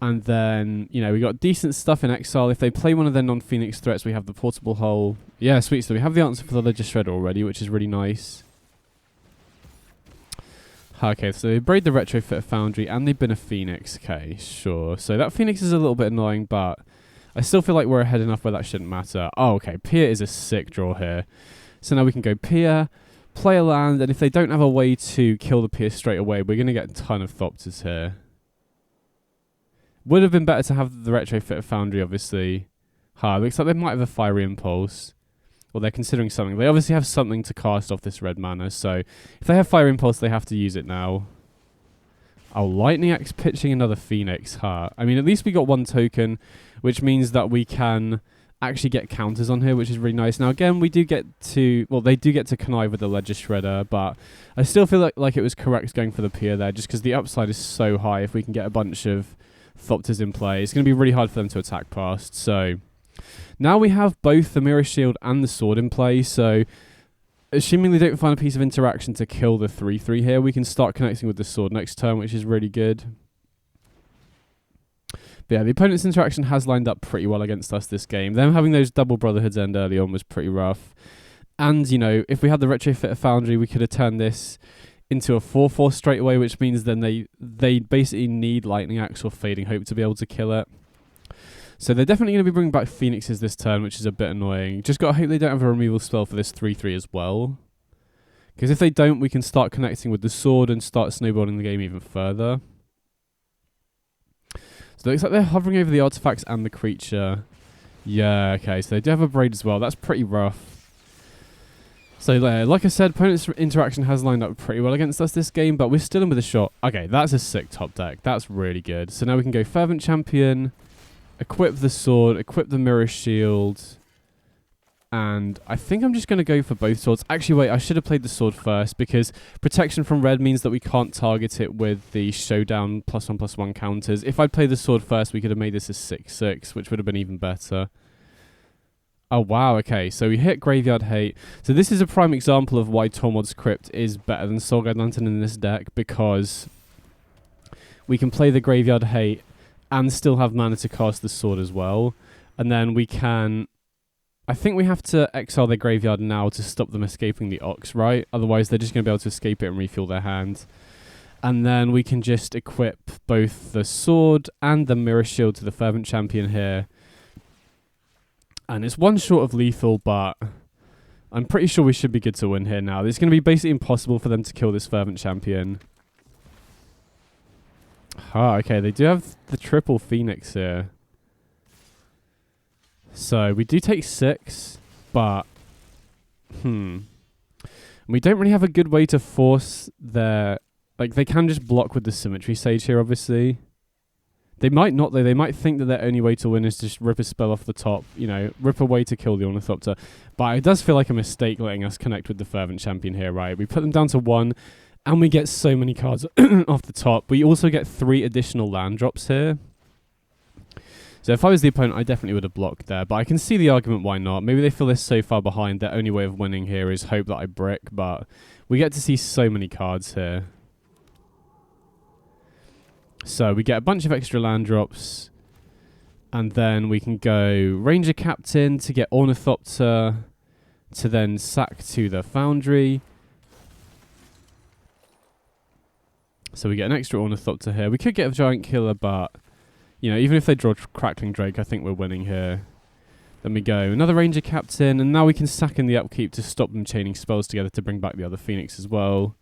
And then, you know, we got decent stuff in exile. If they play one of their non-Phoenix threats, we have the Portable Hull. Yeah, sweet. So we have the answer for the Ledger Shredder already, which is really nice. Okay, so they braid the Retrofit Foundry and they've been a Phoenix. Okay, sure. So that Phoenix is a little bit annoying, but I still feel like we're ahead enough where that shouldn't matter. Oh, okay. Pia is a sick draw here. So now we can go Pia, play a land, and if they don't have a way to kill the Pia straight away, we're going to get a ton of Thopters here. Would have been better to have the Retrofit Foundry, obviously. Looks like they might have a Fiery Impulse. Well, they're considering something. They obviously have something to cast off this red mana, so if they have Fire Impulse, they have to use it now. Oh, Lightning Axe pitching another Phoenix, I mean, at least we got one token, which means that we can actually get counters on here, which is really nice. Now, again, we do get to, well, they do get to connive with the Ledger Shredder, but I still feel like it was correct going for the Pia there, just because the upside is so high. If we can get a bunch of Thopters in play, it's going to be really hard for them to attack past, so now we have both the Mirror Shield and the Sword in play, so assuming they don't find a piece of interaction to kill the 3/3 here, we can start connecting with the Sword next turn, which is really good. But yeah, the opponent's interaction has lined up pretty well against us this game. Them having those double Brotherhoods End early on was pretty rough. And, you know, if we had the Retrofit Foundry, we could have turned this into a 4/4 straight away, which means then they basically need Lightning Axe or Fading Hope to be able to kill it. So they're definitely going to be bringing back Phoenixes this turn, which is a bit annoying. Just got to hope they don't have a removal spell for this 3/3 as well. Because if they don't, we can start connecting with the Sword and start snowballing the game even further. So it looks like they're hovering over the artifacts and the creature. Yeah, okay, so they do have a Braid as well. That's pretty rough. So like I said, opponent's interaction has lined up pretty well against us this game, but we're still in with a shot. Okay, that's a sick top deck. That's really good. So now we can go Fervent Champion, equip the Sword, equip the Mirror Shield, and I think I'm just going to go for both swords. Actually, wait, I should have played the Sword first, because protection from red means that we can't target it with the Showdown +1/+1 counters. If I'd played the Sword first, we could have made this a 6/6, which would have been even better. Oh, wow, okay, so we hit Graveyard Hate. So this is a prime example of why Tormod's Crypt is better than Soulguide Lantern in this deck, because we can play the Graveyard Hate and still have mana to cast the Sword as well. And then we can, I think we have to exile their graveyard now to stop them escaping the Ox, right? Otherwise they're just going to be able to escape it and refuel their hand. And then we can just equip both the Sword and the Mirror Shield to the Fervent Champion here. And it's one short of lethal, but I'm pretty sure we should be good to win here now. It's going to be basically impossible for them to kill this Fervent Champion. Okay, they do have the triple Phoenix here. So we do take 6, but we don't really have a good way to force their, like, they can just block with the Symmetry Sage here, obviously. They might not, though. They might think that their only way to win is to just rip a spell off the top, you know, rip a way to kill the Ornithopter. But it does feel like a mistake letting us connect with the Fervent Champion here, right? We put them down to 1, and we get so many cards off the top. We also get 3 additional land drops here. So if I was the opponent, I definitely would have blocked there. But I can see the argument why not. Maybe they feel they're so far behind, their only way of winning here is hope that I brick. But we get to see so many cards here. So we get a bunch of extra land drops. And then we can go Ranger Captain to get Ornithopter to then sack to the Foundry. So we get an extra Ornithopter here. We could get a Giant Killer, but, you know, even if they draw Crackling Drake, I think we're winning here. Then we go another Ranger Captain, and now we can sack in the upkeep to stop them chaining spells together to bring back the other Phoenix as well.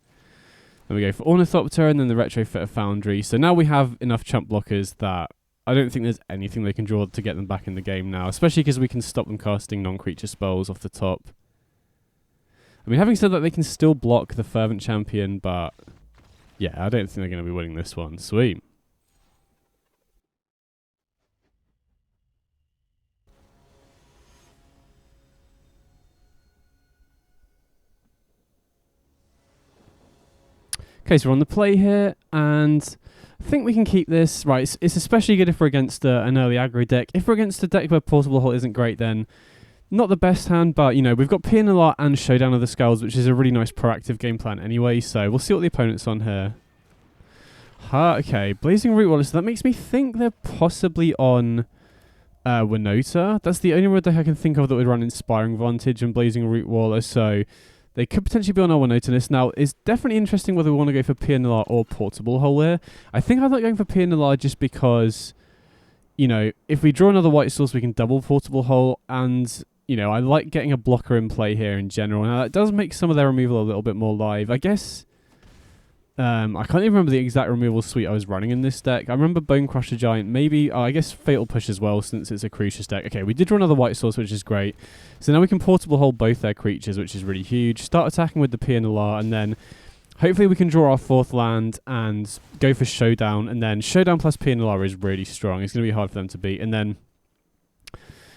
Then we go for Ornithopter, and then the Retrofitter Foundry. So now we have enough chump blockers that I don't think there's anything they can draw to get them back in the game now, especially because we can stop them casting non-creature spells off the top. I mean, having said that, they can still block the Fervent Champion, but yeah, I don't think they're going to be winning this one. Sweet. Okay, so we're on the play here, and I think we can keep this. Right, it's especially good if we're against an early aggro deck. If we're against a deck where Portable Hole isn't great, then not the best hand, but, you know, we've got Pia Nalaar and Showdown of the Skulls, which is a really nice proactive game plan anyway, so we'll see what the opponent's on here. Okay, Blazing Root Waller, so that makes me think they're possibly on Winota. That's the only deck I can think of that would run Inspiring Vantage and Blazing Root Waller, so they could potentially be on our Winota list. Now, it's definitely interesting whether we want to go for Pia Nalaar or Portable Hole here. I think I like going for Pia Nalaar just because, you know, if we draw another white source, we can double Portable Hole, and, you know, I like getting a blocker in play here in general. Now, that does make some of their removal a little bit more live. I guess, I can't even remember the exact removal suite I was running in this deck. I remember Bone Crusher Giant, maybe, I guess Fatal Push as well, since it's a Crucius deck. Okay, we did draw another white source, which is great. So now we can Portable Hold both their creatures, which is really huge. Start attacking with the Pia Nalaar, and then hopefully we can draw our fourth land and go for Showdown, and then Showdown plus Pia Nalaar is really strong. It's going to be hard for them to beat, and then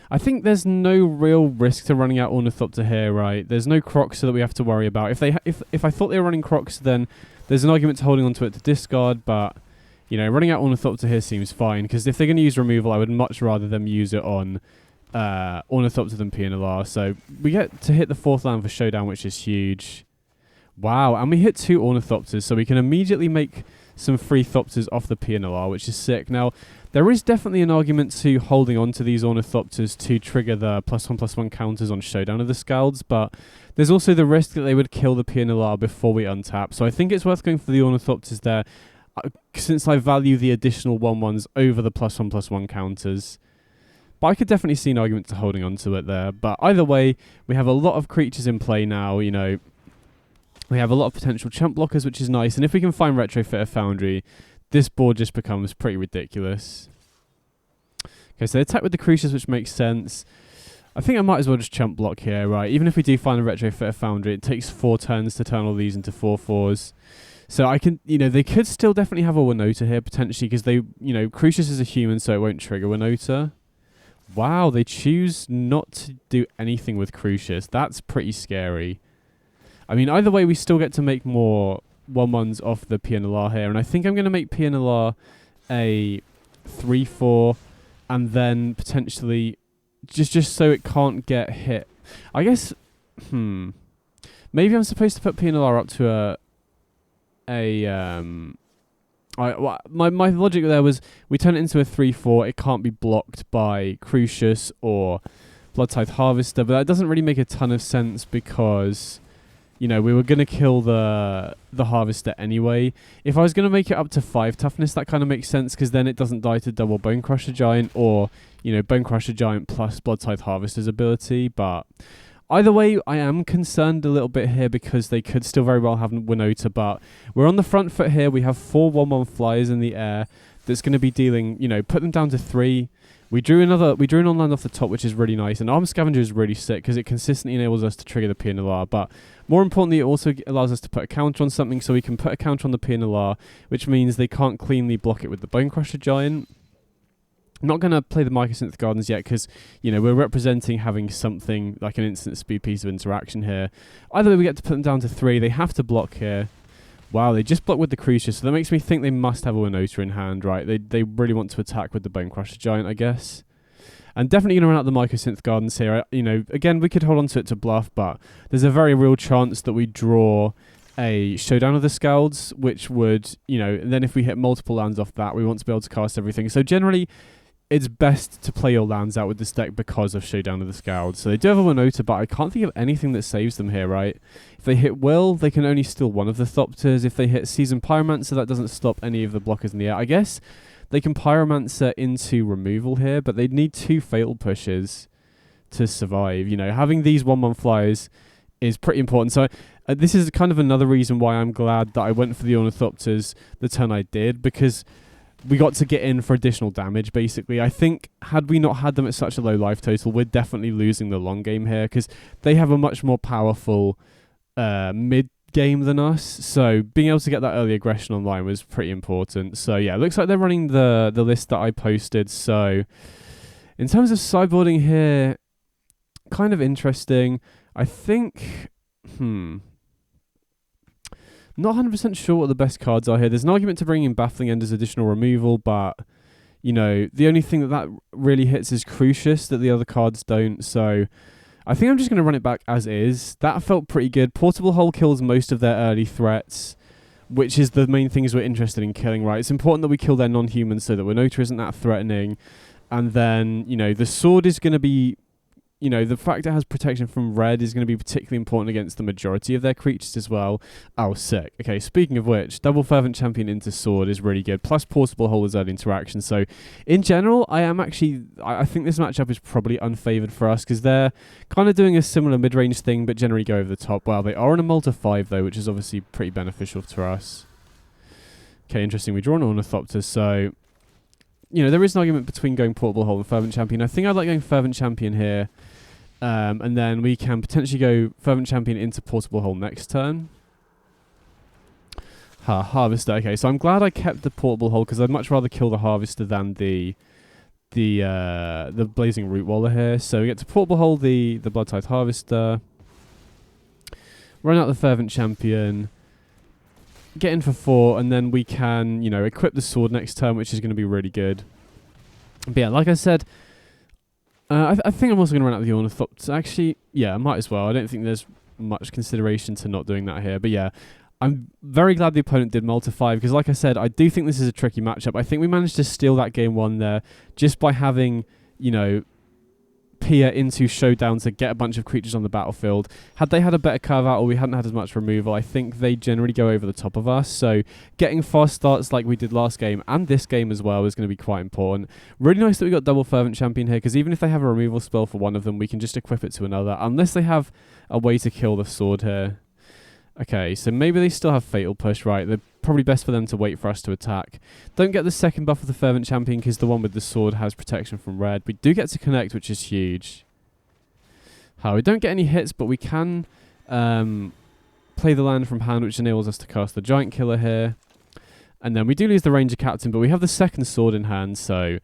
I think there's no real risk to running out Ornithopter here, right? There's no Crocs that we have to worry about. If I thought they were running Crocs, then there's an argument to holding onto it to discard, but, you know, running out Ornithopter here seems fine, because if they're going to use removal, I would much rather them use it on Ornithopter than Pia Nalaar. So we get to hit the fourth land for Showdown, which is huge. Wow, and we hit 2 Ornithopters, so we can immediately make some free Thopters off the Pia Nalaar, which is sick. Now, there is definitely an argument to holding on to these Ornithopters to trigger the +1/+1 counters on Showdown of the Scalds, but there's also the risk that they would kill the Pia Nalaar before we untap. So I think it's worth going for the Ornithopters there, since I value the additional 1/1s over the +1/+1 counters. But I could definitely see an argument to holding on to it there. But either way, we have a lot of creatures in play now, you know. We have a lot of potential chump blockers, which is nice. And if we can find Retrofitter Foundry, this board just becomes pretty ridiculous. Okay, so they attack with the Crucius, which makes sense. I think I might as well just chump block here, right? Even if we do find a Retrofitter Foundry, it takes 4 turns to turn all these into 4/4s. So I can, you know, they could still definitely have a Winota here, potentially, because they, you know, Crucius is a human, so it won't trigger Winota. Wow, they choose not to do anything with Crucius. That's pretty scary. I mean, either way, we still get to make more 1/1s off the Pia Nalaar here. And I think I'm going to make Pia Nalaar a 3/4 and then potentially just so it can't get hit. I guess, maybe I'm supposed to put Pia Nalaar up to my logic there was we turn it into a 3/4. It can't be blocked by Crucius or Bloodtithe Harvester, but that doesn't really make a ton of sense because, you know, we were going to kill the Harvester anyway. If I was going to make it up to 5 toughness, that kind of makes sense, because then it doesn't die to double Bone Crusher Giant or, you know, Bone Crusher Giant plus Bloodtithe Harvester's ability. But either way, I am concerned a little bit here because they could still very well have Winota, but we're on the front foot here. We have 4 1/1 flyers in the air that's going to be dealing, you know, put them down to 3. We drew an on-land off the top, which is really nice, and Arm Scavenger is really sick because it consistently enables us to trigger the Pia Nalaar, but more importantly, it also allows us to put a counter on something, so we can put a counter on the Pia Nalaar, which means they can't cleanly block it with the Bone Crusher Giant. I'm not going to play the Mycosynth Gardens yet because, you know, we're representing having something like an instant speed piece of interaction here. Either way, we get to put them down to 3. They have to block here. Wow, they just block with the Crucius, so that makes me think they must have a Winota in hand, right? They really want to attack with the Bone Crusher Giant, I guess. And definitely going to run out the Mycosynth Gardens here. You know, again, we could hold on to it to bluff, but there's a very real chance that we draw a Showdown of the Scalds, which would, you know, and then if we hit multiple lands off that, we want to be able to cast everything. So generally, it's best to play your lands out with this deck because of Showdown of the Scald. So they do have a Winota, but I can't think of anything that saves them here, right? If they hit Will, they can only steal one of the Thopters. If they hit Seasoned Pyromancer, that doesn't stop any of the blockers in the air. I guess they can Pyromancer into removal here, but they'd need 2 Fatal Pushes to survive. You know, having these 1/1 flyers is pretty important. So this is kind of another reason why I'm glad that I went for the Ornithopters the turn I did, because we got to get in for additional damage, basically. I think had we not had them at such a low life total, we're definitely losing the long game here, because they have a much more powerful mid game than us. So being able to get that early aggression online was pretty important. So yeah, it looks like they're running the list that I posted. So in terms of sideboarding here, kind of interesting. I think, not 100% sure what the best cards are here. There's an argument to bring in Baffling End as additional removal, but, you know, the only thing that really hits is Crucius that the other cards don't. So I think I'm just going to run it back as is. That felt pretty good. Portable Hole kills most of their early threats, which is the main things we're interested in killing, right? It's important that we kill their non-humans so that Winota isn't that threatening. And then, you know, the sword is going to be, you know, the fact it has protection from red is going to be particularly important against the majority of their creatures as well. Oh, sick. Okay, speaking of which, double Fervent Champion into sword is really good, plus Portable Hole as early interaction. So, in general, I think this matchup is probably unfavoured for us, because they're kind of doing a similar mid-range thing, but generally go over the top. Well, they are on a Multi 5, though, which is obviously pretty beneficial to us. Okay, interesting. We draw an Ornithopter, so, you know, there is an argument between going Portable Hole and Fervent Champion. I think I'd like going Fervent Champion here. And then we can potentially go Fervent Champion into Portable Hole next turn. Harvester. Okay, so I'm glad I kept the Portable Hole, because I'd much rather kill the Harvester than the Blazing Root Waller here. So we get to Portable Hole the Blood-Tithe Harvester. Run out the Fervent Champion. Get in for 4, and then we can, you know, equip the sword next turn, which is going to be really good. But yeah, like I said, I think I'm also going to run out the Ornithopter. Actually, yeah, I might as well. I don't think there's much consideration to not doing that here. But yeah, I'm very glad the opponent did Multi 5, because like I said, I do think this is a tricky matchup. I think we managed to steal that game 1 there just by having, you know, Pia into Showdown to get a bunch of creatures on the battlefield. Had they had a better curve out, or we hadn't had as much removal, I think they generally go over the top of us. So getting fast starts like we did last game and this game as well is going to be quite important. Really nice that we got double Fervent Champion here, because even if they have a removal spell for one of them, we can just equip it to another, unless they have a way to kill the sword here. Okay, so maybe they still have Fatal Push, right? They're probably best for them to wait for us to attack. Don't get the second buff of the Fervent Champion, because the one with the sword has protection from red. We do get to connect, which is huge. We don't get any hits, but we can play the land from hand, which enables us to cast the Giant Killer here. And then we do lose the Ranger Captain, but we have the second sword in hand, so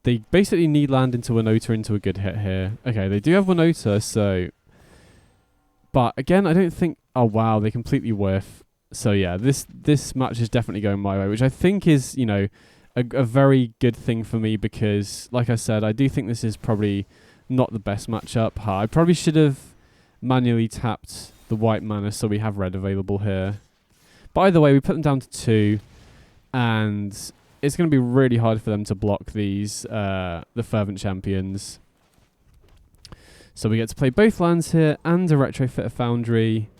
they basically need land into Winota into a good hit here. Okay, they do have Winota, so... But again, I don't think... Oh, wow, they completely whiff. So yeah, this match is definitely going my way, which I think is, you know, a very good thing for me, because, like I said, I do think this is probably not the best matchup. I probably should have manually tapped the white mana so we have red available here. But either way, we put them down to 2, and it's going to be really hard for them to block these, the Fervent Champions. So we get to play both lands here and a Retrofit Foundry.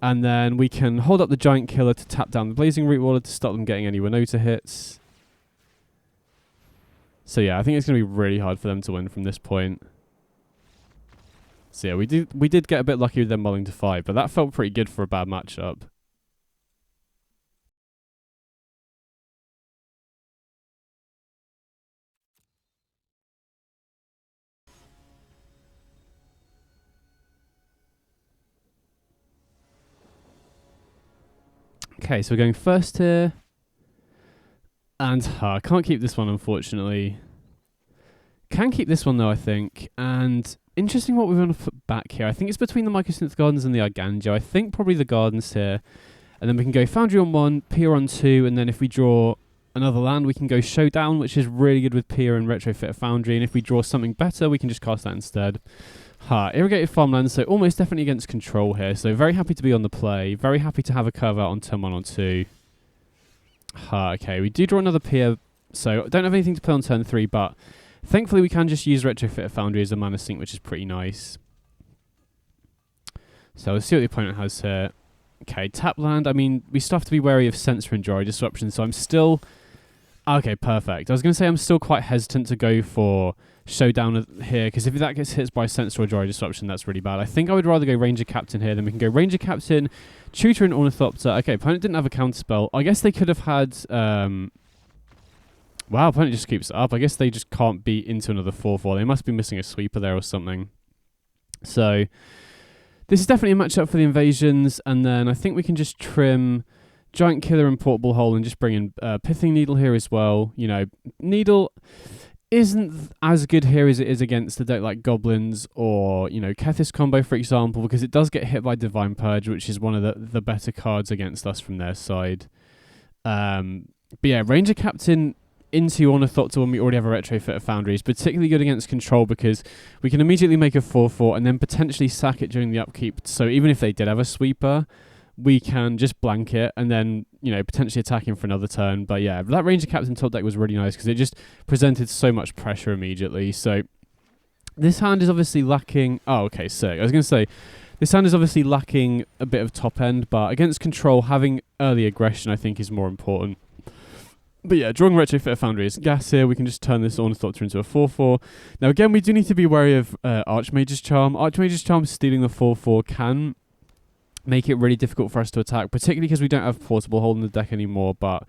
And then we can hold up the Giant Killer to tap down the Blazing Root Waller to stop them getting any Winota hits. So yeah, I think it's going to be really hard for them to win from this point. So yeah, we did get a bit lucky with them mulling to 5, but that felt pretty good for a bad matchup. Okay, so we're going first here. And I can't keep this one, unfortunately. Can keep this one, though, I think. And interesting what we want to put back here. I think it's between the Mycosynth Gardens and the Arganjo. I think probably the Gardens here. And then we can go Foundry on 1, Pia on 2, and then if we draw another land, we can go Showdown, which is really good with Pia and Retrofit a Foundry. And if we draw something better, we can just cast that instead. Irrigated Farmland, so almost definitely against control here. So very happy to be on the play. Very happy to have a curve out on turn 1 or 2. Okay, we do draw another Pia, so don't have anything to play on turn 3, but Thankfully, we can just use Retrofit Foundry as a mana sink, which is pretty nice. So let's see what the opponent has here. Okay, tap land. I mean, we still have to be wary of Censor and Dry Disruption, so I'm still... Okay, perfect. I was going to say I'm still quite hesitant to go for Showdown here, because if that gets hit by Censor or Dry Disruption, that's really bad. I think I would rather go Ranger Captain here. Then we can go Ranger Captain, Tutor and Ornithopter. Okay, opponent didn't have a counterspell. I guess they could have had... Wow, opponent just keeps it up. I guess they just can't beat into another 4-4. They must be missing a sweeper there or something. So... This is definitely a matchup for the invasions, and then I think we can just trim Giant Killer and Portable Hole and just bring in Pithing Needle here as well. You know, Needle isn't as good here as it is against a deck like Goblins or, you know, Kethis combo, for example, because it does get hit by Divine Purge, which is one of the better cards against us from their side. But yeah, Ranger Captain into Ornithopter when we already have a Retrofit Foundry is particularly good against control because we can immediately make a 4-4 and then potentially sack it during the upkeep. So even if they did have a sweeper, we can just blank it and then, you know, potentially attack him for another turn. But yeah, that Ranger Captain top deck was really nice because it just presented so much pressure immediately. So this hand is obviously lacking... Oh, okay, sick. I was going to say, this hand is obviously lacking a bit of top end, but against control, having early aggression I think is more important. But yeah, drawing Retrofit Foundry is gas here. We can just turn this Ornithopter into a 4-4. Now again, we do need to be wary of Archmage's Charm. Archmage's Charm stealing the 4-4 can make it really difficult for us to attack, particularly because we don't have Portable Hole in the deck anymore. But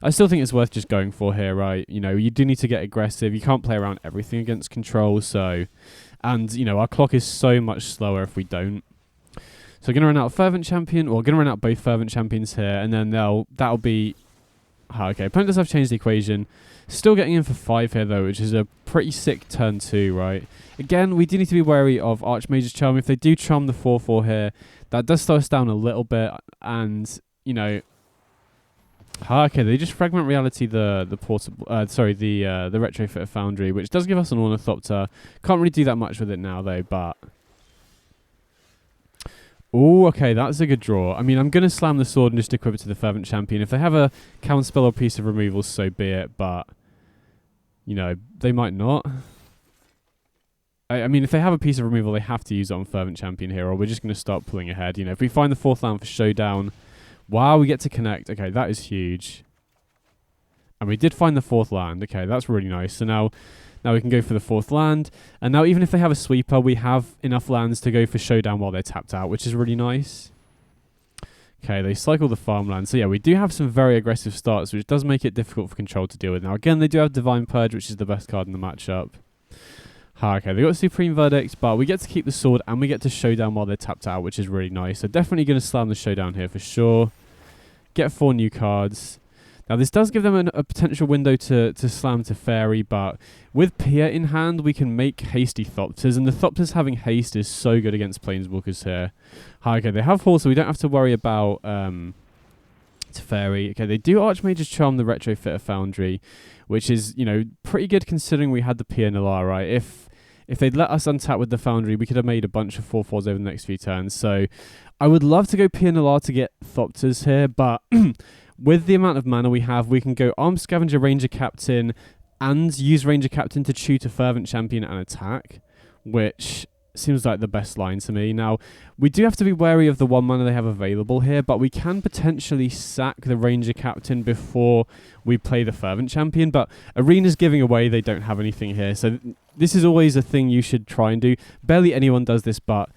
I still think it's worth just going for here, right? You know, you do need to get aggressive. You can't play around everything against control. So, and you know, our clock is so much slower if we don't. So we're going to run out Fervent Champion, or we're going to run out both Fervent Champions here, and then that'll be... okay, opponent does have changed the equation. Still getting in for 5 here, though, which is a pretty sick turn 2, right? Again, we do need to be wary of Archmage's Charm. If they do charm the 4-4 here, that does slow us down a little bit. And, you know... okay, they just Fragment Reality the portable... the Retrofit Foundry, which does give us an Ornithopter. Can't really do that much with it now, though, but... Oh, okay, that's a good draw. I mean, I'm going to slam the sword and just equip it to the Fervent Champion. If they have a counterspell or piece of removal, so be it, but, you know, they might not. I mean, if they have a piece of removal, they have to use it on Fervent Champion here, or we're just going to start pulling ahead. You know, if we find the 4th land for Showdown, wow, we get to connect. Okay, that is huge. And we did find the 4th land. Okay, that's really nice. So now we can go for the 4th land. And now even if they have a sweeper, we have enough lands to go for Showdown while they're tapped out, which is really nice. Okay, they cycle the farmland. So yeah, we do have some very aggressive starts, which does make it difficult for control to deal with. Now again, they do have Divine Purge, which is the best card in the matchup. Okay, they got Supreme Verdict, but we get to keep the sword and we get to Showdown while they're tapped out, which is really nice. So definitely going to slam the Showdown here for sure. Get 4 new cards. Now, this does give them a potential window to slam to Fairy, but with Pia in hand, we can make hasty Thopters, and the Thopters having haste is so good against Planeswalkers here. Okay, they have Hall, so we don't have to worry about Teferi. Okay, they do Archmage's Charm the Retrofit Foundry, which is, you know, pretty good considering we had the Pia Nalaar, right? If they'd let us untap with the Foundry, we could have made a bunch of 4-4s over the next few turns. So I would love to go Pia Nalaar to get Thopters here, but... with the amount of mana we have, we can go Armed Scavenger, Ranger Captain, and use Ranger Captain to shoot a Fervent Champion and attack, which seems like the best line to me. Now, we do have to be wary of the 1 mana they have available here, but we can potentially sack the Ranger Captain before we play the Fervent Champion, but Arena's giving away they don't have anything here, so this is always a thing you should try and do. Barely anyone does this, but...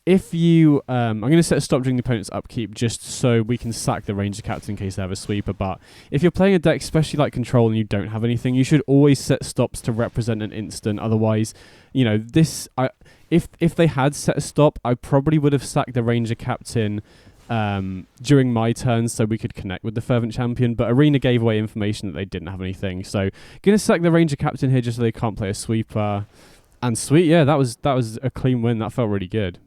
if you, I'm going to set a stop during the opponent's upkeep just so we can sack the Ranger Captain in case they have a sweeper, but if you're playing a deck, especially like Control, and you don't have anything, you should always set stops to represent an instant. Otherwise, you know, if they had set a stop, I probably would have sacked the Ranger Captain during my turn so we could connect with the Fervent Champion, but Arena gave away information that they didn't have anything, so going to sack the Ranger Captain here just so they can't play a sweeper. And sweet, yeah, that was a clean win. That felt really good.